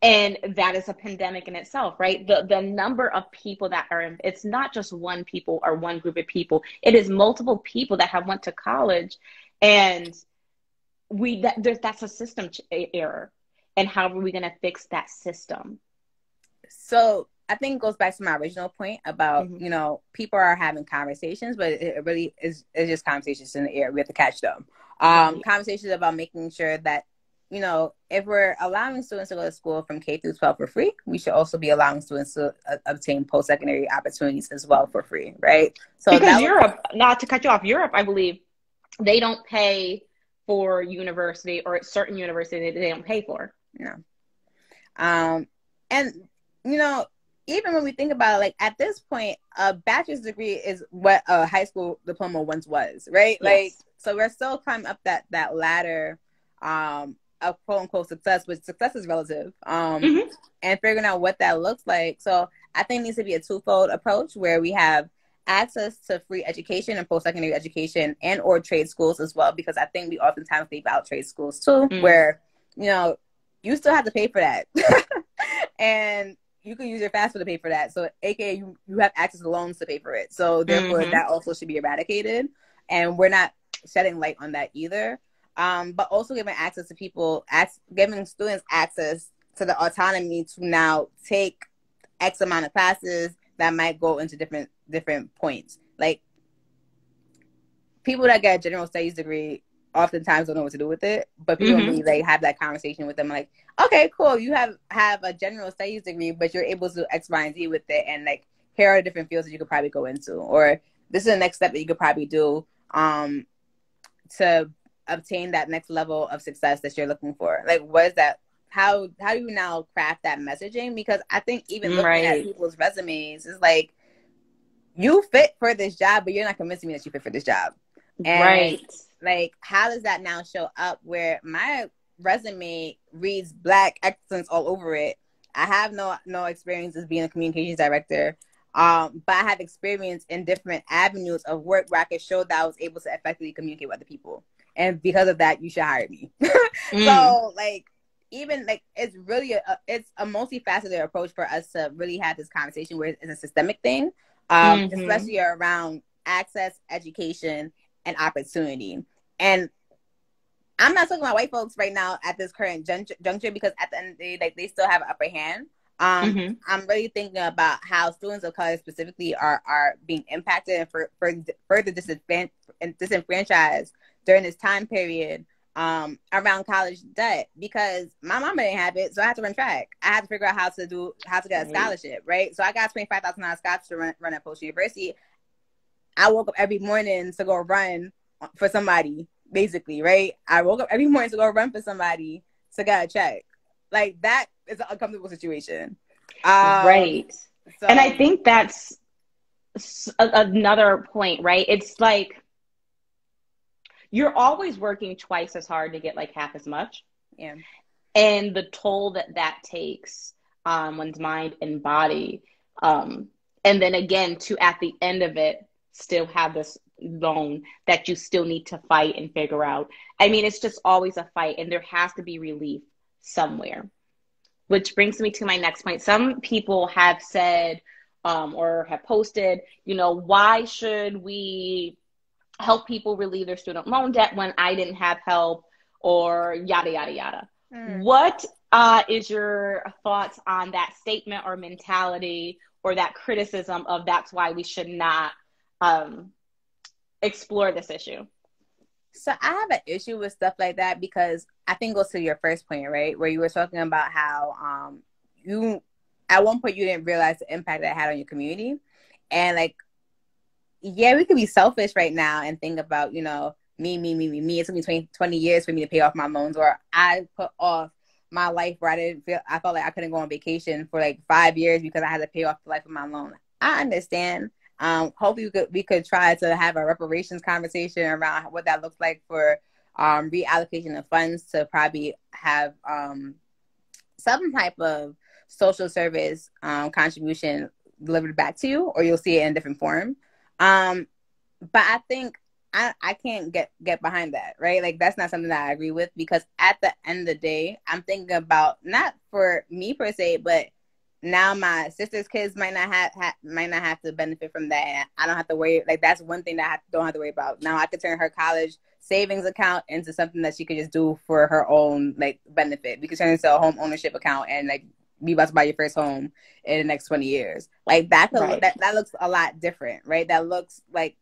that is a pandemic in itself, right? The number of people that are it's not just one people or one group of people. It is multiple people that have went to college, and that's a system error. And how are we going to fix that system? So I think it goes back to my original point about, people are having conversations, but it really is just conversations in the air. We have to catch them. Conversations about making sure that, if we're allowing students to go to school from K through 12 for free, we should also be allowing students to obtain post-secondary opportunities as well for free, right? So because Europe, not to cut you off, Europe, I believe, they don't pay for university, or certain universities they don't pay for. No. And, even when we think about it, like at this point, a bachelor's degree is what a high school diploma once was, right? Yes. Like, so we're still climbing up that ladder of quote unquote success, but success is relative, and figuring out what that looks like. So I think it needs to be a twofold approach where we have access to free education and post-secondary education and or trade schools as well, because I think we oftentimes leave out trade schools too, where, you still have to pay for that. And you can use your FAFSA to pay for that. So aka you have access to loans to pay for it. So therefore that also should be eradicated. And we're not shedding light on that either. But also giving access to people, giving students access to the autonomy to now take X amount of classes that might go into different points. Like, people that get a general studies degree oftentimes don't know what to do with it, but people don't really like have that conversation with them. Like, okay, cool, you have a general studies degree, but you're able to do X, Y, and Z with it, and like, here are different fields that you could probably go into, or this is the next step that you could probably do to obtain that next level of success that you're looking for. Like, what is that? How do you now craft that messaging? Because I think even looking at people's resumes is like, you fit for this job, but you're not convincing me that you fit for this job. And like, how does that now show up where my resume reads Black excellence all over it? I have no experience as being a communications director, but I have experience in different avenues of work where I could show that I was able to effectively communicate with other people. And because of that, you should hire me. So like, even like, it's really it's a multifaceted approach for us to really have this conversation where it's a systemic thing, especially around access, education, and opportunity. And I'm not talking about white folks right now at this current juncture, because at the end of the day, like, they still have an upper hand. I'm really thinking about how students of color specifically are being impacted and further disenfranchised during this time period around college debt, because my mama didn't have it, so I had to run track. I had to figure out how to get a scholarship, right? So I got $25,000 scholarship to run at Post University. I woke up every morning to go run for somebody, basically, right? I woke up every morning to go run for somebody to get a check. Like, that is an uncomfortable situation. Right. So, and I think that's another point, right? It's like, you're always working twice as hard to get like half as much. Yeah. And the toll that takes on one's mind and body. And then again, to at the end of it, still have this loan that you still need to fight and figure out. I mean, it's just always a fight, and there has to be relief somewhere. Which brings me to my next point. Some people have said or have posted, why should we help people relieve their student loan debt when I didn't have help, or yada, yada, yada. What is your thoughts on that statement or mentality, or that criticism of that's why we should not explore this issue? So I have an issue with stuff like that, because I think it goes to your first point, right? Where you were talking about how you, at one point, you didn't realize the impact that it had on your community. And like, yeah, we could be selfish right now and think about, me. It took me 20 years for me to pay off my loans, or I put off my life where I felt like I couldn't go on vacation for like 5 years because I had to pay off the life of my loan. I understand. Hopefully we could try to have a reparations conversation around what that looks like for reallocation of funds to probably have some type of social service contribution delivered back to you, or you'll see it in a different form. But I think I can't get behind that, right? Like, that's not something that I agree with, because at the end of the day, I'm thinking about, not for me per se, but now my sister's kids might not have to benefit from that. I don't have to worry. Like, that's one thing that I don't have to worry about. Now I could turn her college savings account into something that she could just do for her own like benefit. We could turn it into a home ownership account and like be about to buy your first home in the next 20 years. Like, that could that looks a lot different, right? That looks like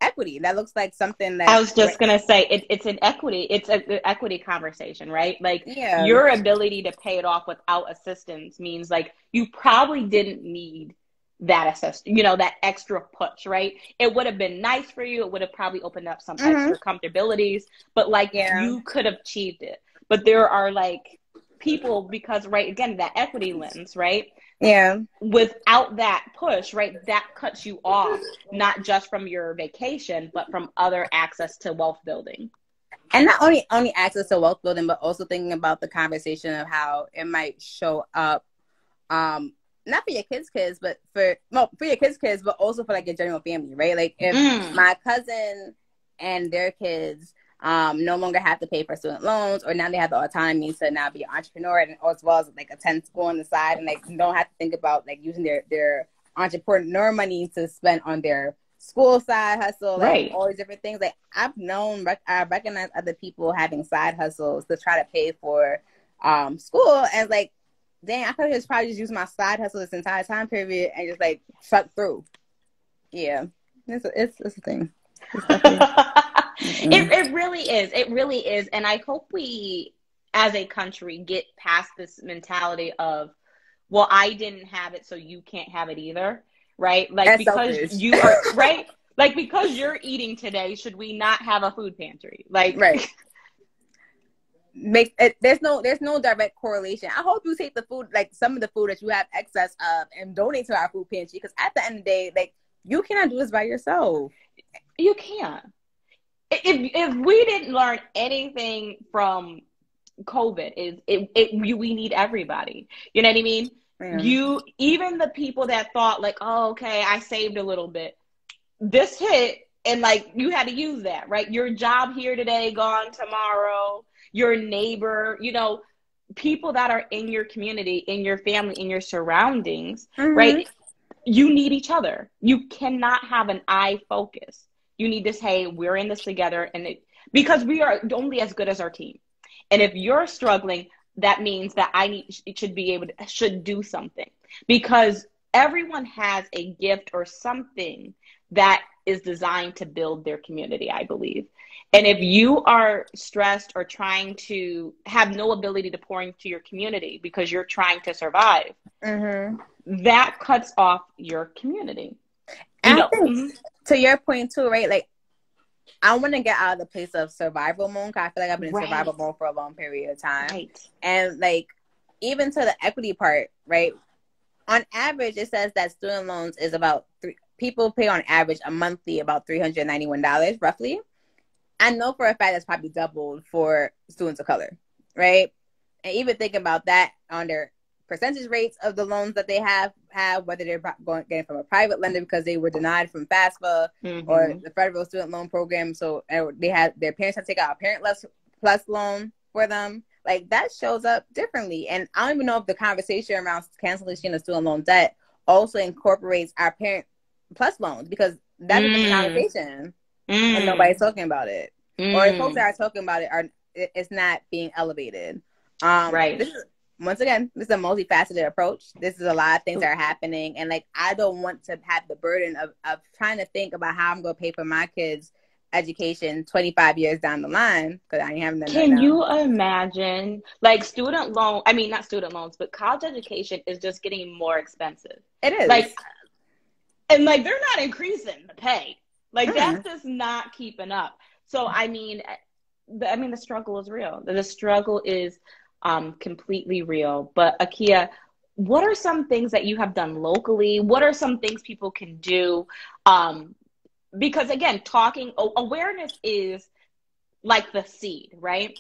equity. That looks like something that I was just gonna say it's an equity. It's an equity conversation, right? Like, your ability to pay it off without assistance means like you probably didn't need that assistance, that extra push, right? It would have been nice for you. It would have probably opened up some extra comfortabilities, but like you could have achieved it. But there are like people, because again, that equity lens, right? Yeah. Without that push, right, that cuts you off, not just from your vacation, but from other access to wealth building. And not only access to wealth building, but also thinking about the conversation of how it might show up, not for your kids, but for your kids, but also for like your general family, right? Like, if my cousin and their kids no longer have to pay for student loans, or now they have the autonomy to now be an entrepreneur, and as well as like attend school on the side, and like don't have to think about like using their entrepreneur money to spend on their school side hustle, like Right. all these different things. Like I recognize other people having side hustles to try to pay for school, and like, dang, I could have probably just used my side hustle this entire time period and just like truck through. Yeah, it's a thing. It really is. It really is. And I hope we, as a country, get past this mentality of, well, I didn't have it, so you can't have it either. Right? Like, That's because selfish. you are, right? Like, because you're eating today, should we not have a food pantry? Like, right. There's no direct correlation. I hope you take the food, like some of the food that you have excess of, and donate to our food pantry, because at the end of the day, like, you cannot do this by yourself. You can't. If we didn't learn anything from COVID, we need everybody. You know what I mean? Yeah. Even the people that thought like, oh, okay, I saved a little bit. This hit, and like you had to use that, right? Your job here today, gone tomorrow. Your neighbor, people that are in your community, in your family, in your surroundings, right? You need each other. You cannot have an I focus. You need to say, we're in this together, because we are only as good as our team. And if you're struggling, that means that should do something, because everyone has a gift or something that is designed to build their community, I believe. And if you are stressed or trying to have no ability to pour into your community because you're trying to survive, that cuts off your community. And I think, to your point too, right? Like, I want to get out of the place of survival mode, because I feel like I've been in survival mode for a long period of time. Right. And like, even to the equity part, right? On average, it says that student loans is about people pay on average a monthly about $391 roughly. I know for a fact that's probably doubled for students of color, right? And even thinking about that on their percentage rates of the loans that they have, whether they're getting from a private lender because they were denied from FAFSA or the federal student loan program, so they had their parents have to take out a parent plus loan for them. Like, that shows up differently. And I don't even know if the conversation around cancellation of student loan debt also incorporates our parent plus loans, because that's a different conversation. And nobody's talking about it. Or if folks that are talking about it, it's not being elevated. Right. Once again, this is a multifaceted approach. This is a lot of things that are happening. And like, I don't want to have the burden of trying to think about how I'm going to pay for my kids' education 25 years down the line, because I ain't having that. Can you imagine, like, not student loans, but college education is just getting more expensive. It is. Like, and like, they're not increasing the pay. Like, that's just not keeping up. So, I mean, the struggle is real. The struggle is completely real. But Akia, what are some things that you have done locally? What are some things people can do? Because again, awareness is like the seed, right?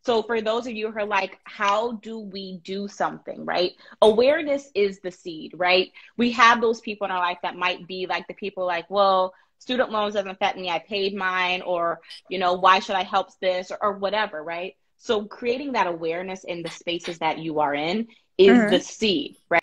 So for those of you who are like, how do we do something, right? Awareness is the seed, right? We have those people in our life that might be like the people like, well, student loans doesn't affect me, I paid mine, or, why should I help this, or whatever, right? So creating that awareness in the spaces that you are in is the seed, right?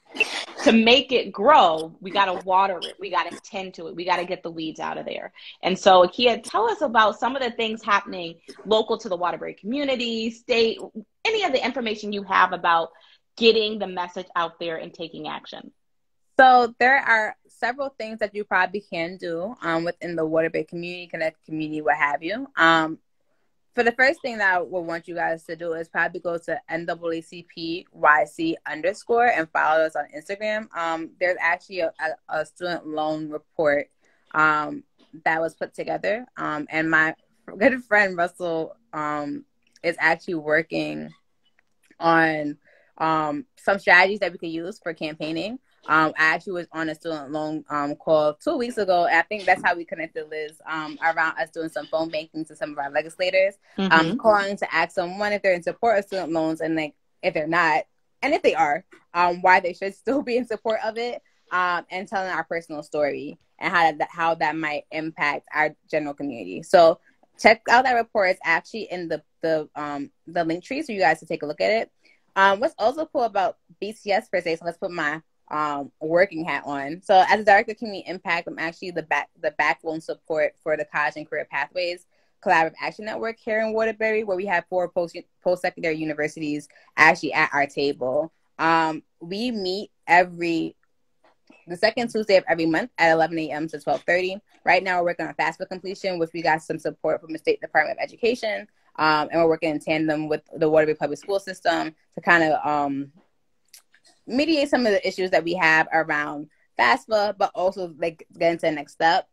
To make it grow, we got to water it. We got to tend to it. We got to get the weeds out of there. And so, Akia, tell us about some of the things happening local to the Waterbury community, state, any of the information you have about getting the message out there and taking action. So there are several things that you probably can do within the Waterbury community, Connect community, what have you. For the first thing that I would want you guys to do is probably go to NAACPYC _ and follow us on Instagram. There's actually a student loan report that was put together. And my good friend Russell is actually working on some strategies that we could use for campaigning. I actually was on a student loan call 2 weeks ago. And I think that's how we connected, Liz, around us doing some phone banking to some of our legislators, calling to ask them, one, if they're in support of student loans, and like, if they're not, and if they are, why they should still be in support of it, and telling our personal story and how that might impact our general community. So check out that report. It's actually in the link tree, so you guys can take a look at it. What's also cool about BCS per se, so let's put my working hat on. So as a director of community impact, I'm actually the backbone support for the College and Career Pathways Collaborative Action Network here in Waterbury, where we have 4 post-secondary universities actually at our table. We meet the second Tuesday of every month at 11 a.m. to 12:30. Right now, we're working on FAFSA completion, which we got some support from the State Department of Education, and we're working in tandem with the Waterbury Public School System to kind of mediate some of the issues that we have around FAFSA, but also like get into the next step.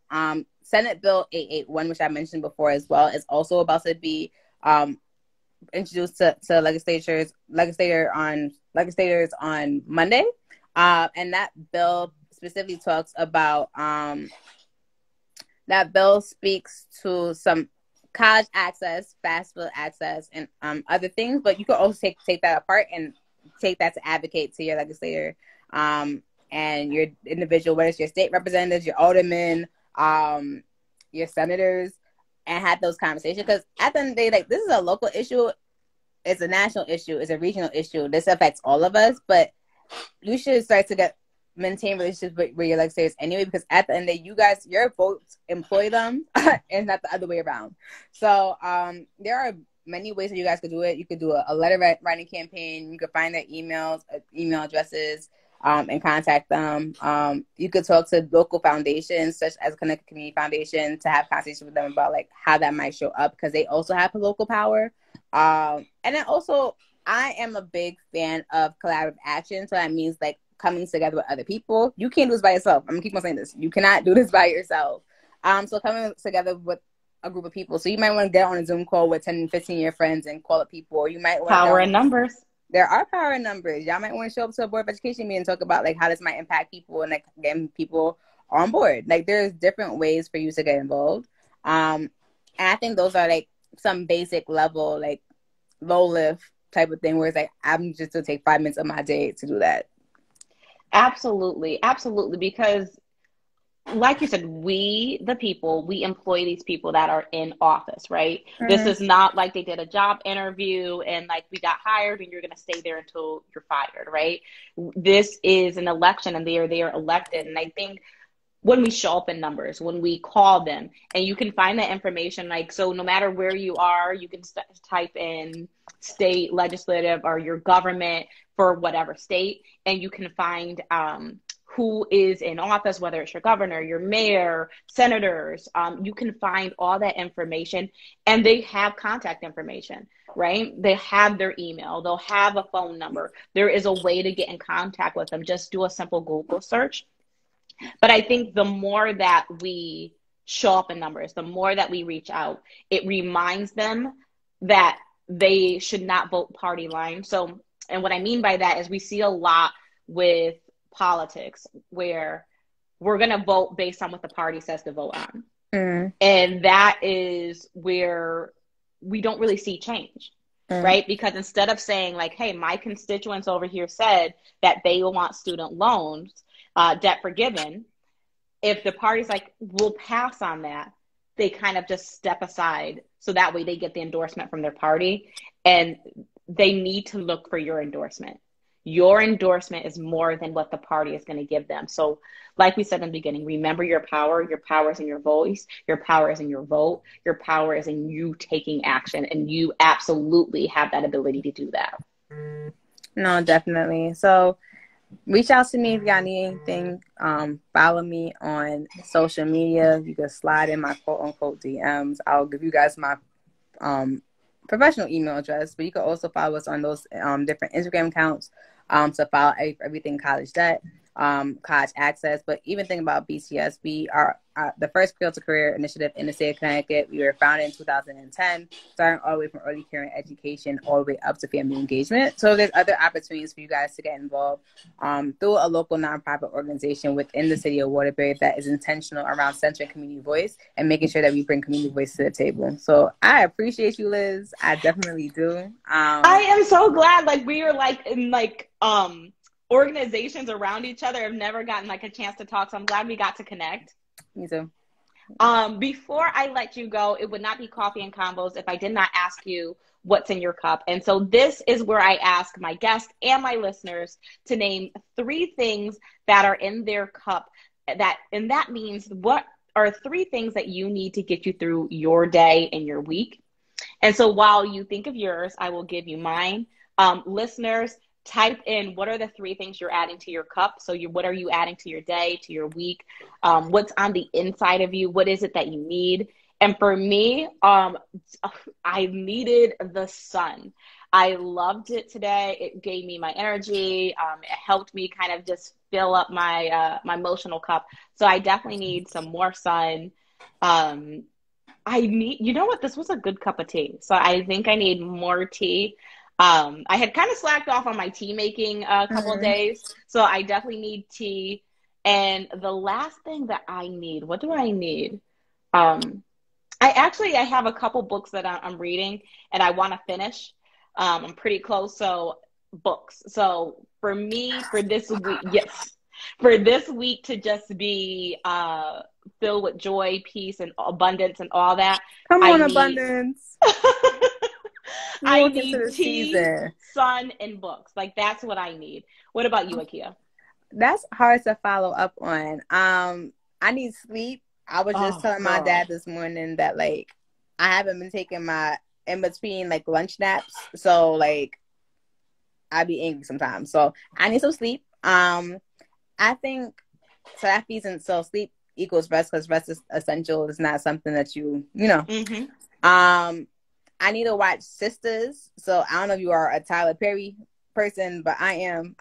Senate Bill 881, which I mentioned before as well, is also about to be introduced to legislators on Monday, and that bill specifically talks about that bill speaks to some college access, FAFSA access, and other things. But you can also take that apart and take that to advocate to your legislator and your individual, whether it's your state representatives, your aldermen, your senators, and have those conversations. Because at the end of the day, like, this is a local issue, it's a national issue, it's a regional issue. This affects all of us, but you should start to maintain relationships with your legislators anyway, because at the end of the day, you guys, your votes employ them and not the other way around. So there are many ways that you guys could do it. You could do a letter writing campaign. You could find their email addresses, and contact them. You could talk to local foundations such as Connecticut Community Foundation to have conversations with them about like how that might show up, because they also have local power. And then also, I am a big fan of collaborative action. So that means like coming together with other people. You can't do this by yourself. I'm gonna keep on saying this. You cannot do this by yourself. So coming together with a group of people. So you might want to get on a Zoom call with 10 and 15 year friends and call up people. Or you might want power in numbers. There are power in numbers. Y'all might want to show up to a Board of Education meeting and talk about like how this might impact people and like getting people on board. Like there's different ways for you to get involved. And I think those are like some basic level, like low lift type of thing where it's like, I'm just going to take 5 minutes of my day to do that. Absolutely. Absolutely. Because like you said, we, the people, we employ these people that are in office, right? Mm-hmm. This is not like they did a job interview and like we got hired and you're going to stay there until you're fired, right? This is an election and they are elected. And I think when we show up in numbers, when we call them, and you can find that information, like, so no matter where you are, you can type in state legislative or your government for whatever state, and you can find who is in office, whether it's your governor, your mayor, senators. You can find all that information, and they have contact information, right? They have their email, they'll have a phone number. There is a way to get in contact with them. Just do a simple Google search. But I think the more that we show up in numbers, the more that we reach out, it reminds them that they should not vote party line. So, and what I mean by that is we see a lot with politics where we're going to vote based on what the party says to vote on. Mm. And that is where we don't really see change, right? Because instead of saying like, hey, my constituents over here said that they will want student loans, debt forgiven, if the party's like, we'll pass on that, they kind of just step aside. So that way they get the endorsement from their party, and they need to look for your endorsement. Your endorsement is more than what the party is going to give them. So like we said in the beginning, remember your power. Your power is in your voice. Your power is in your vote. Your power is in you taking action. And you absolutely have that ability to do that. No, definitely. So reach out to me if y'all need anything. Follow me on social media. You can slide in my quote unquote DMs. I'll give you guys my professional email address, but you can also follow us on those different Instagram accounts to follow everything college debt, college access. But even think about BCS. We are the first Career to Career initiative in the state of Connecticut. We were founded in 2010, starting all the way from early career education all the way up to family engagement. So there's other opportunities for you guys to get involved through a local nonprofit organization within the city of Waterbury that is intentional around centering community voice and making sure that we bring community voice to the table. So I appreciate you, Liz. I definitely do. I am so glad. Like we are like in like organizations around each other. I've never gotten like a chance to talk, so I'm glad we got to connect. Me too. Before I let you go, it would not be coffee and combos if I did not ask you what's in your cup. And so this is where I ask my guests and my listeners to name 3 things that are in their cup. And that means what are 3 things that you need to get you through your day and your week. And so while you think of yours, I will give you mine. Listeners, type in what are the 3 things you're adding to your cup. So what are you adding to your day, to your week? What's on the inside of you? What is it that you need? And for me, I needed the sun. I loved it today. It gave me my energy. It helped me kind of just fill up my emotional cup. So I definitely need some more sun. You know what? This was a good cup of tea. So I think I need more tea. I had kind of slacked off on my tea making a couple of days. So I definitely need tea. And the last thing that I need, what do I need? I have a couple books that I'm reading and I want to finish. I'm pretty close. So books. So for me, for this week, yes, for this week to just be filled with joy, peace, and abundance and all that. Come on, abundance. I need tea, sun, and books. Like, that's what I need. What about you, Akia? That's hard to follow up on. I need sleep. I was just telling my dad this morning that, like, I haven't been taking my in between, like, lunch naps. So, like, I be angry sometimes. So I need some sleep. I think so that feeds in. So sleep equals rest because rest is essential. It's not something that you know. Mm-hmm. I need to watch Sisters. So I don't know if you are a Tyler Perry person, but I am.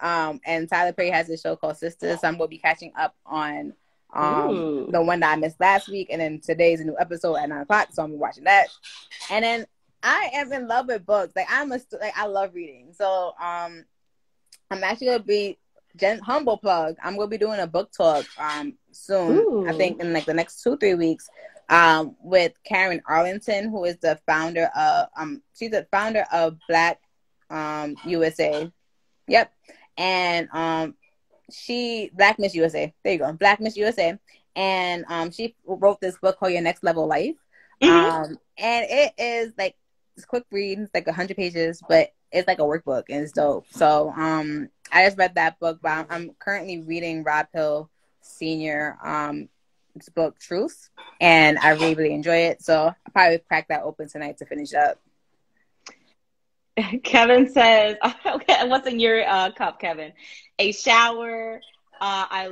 And Tyler Perry has this show called Sisters. So I'm going to be catching up on the one that I missed last week. And then today's a new episode at 9:00. So I'm watching that. And then I am in love with books. Like, I love reading. So I'm actually going to be humble plug. I'm going to be doing a book talk soon. Ooh. I think in like the next 2-3 weeks. With Karen Arlington, who is the founder of she's the founder of Black USA. Yep. And Black Miss USA. There you go. Black Miss USA. And she wrote this book called Your Next Level Life. Mm-hmm. And it is like it's a quick read, it's like 100 pages, but it's like a workbook and it's dope. So I just read that book, but I'm currently reading Rob Hill Sr. This book Truth, and I really, really enjoy it. So I'll probably crack that open tonight to finish up. Kevin says, okay, what's in your cup, Kevin? A shower. Let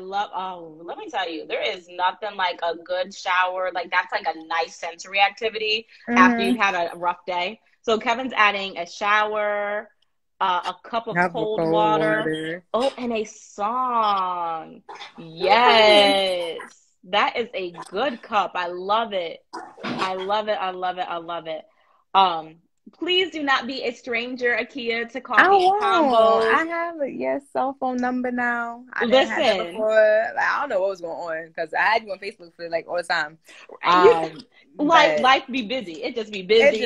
me tell you, there is nothing like a good shower. Like, that's like a nice sensory activity after you've had a rough day. So Kevin's adding a shower, a cup of cold water. Oh, and a song. Yes. That is a good cup. I love it. I love it. I love it. I love it. Please do not be a stranger, Akia, to coffee and combos. I have your cell phone number now. I didn't have that before. Like, I don't know what was going on because I had you on Facebook for like all the time. Life be busy. It just be busy.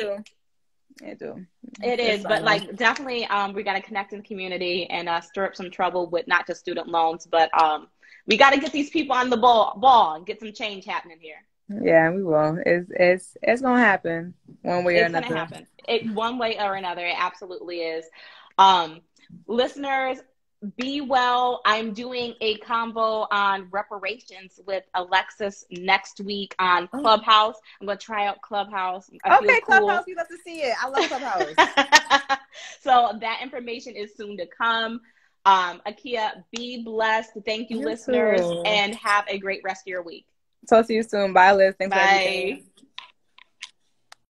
It do. It is, but like definitely, we got to connect in the community and stir up some trouble with not just student loans, but we got to get these people on the ball and get some change happening here. Yeah, we will. It's gonna happen one way or another. It's gonna happen. One way or another. It absolutely is. Listeners, be well. I'm doing a combo on reparations with Alexis next week on Clubhouse. I'm gonna try out Clubhouse. Okay, Clubhouse. We love to see it. I love Clubhouse. So that information is soon to come. Akia, be blessed. Thank you, listeners, and have a great rest of your week. Talk to you soon. Bye, Liz. Thanks for everything.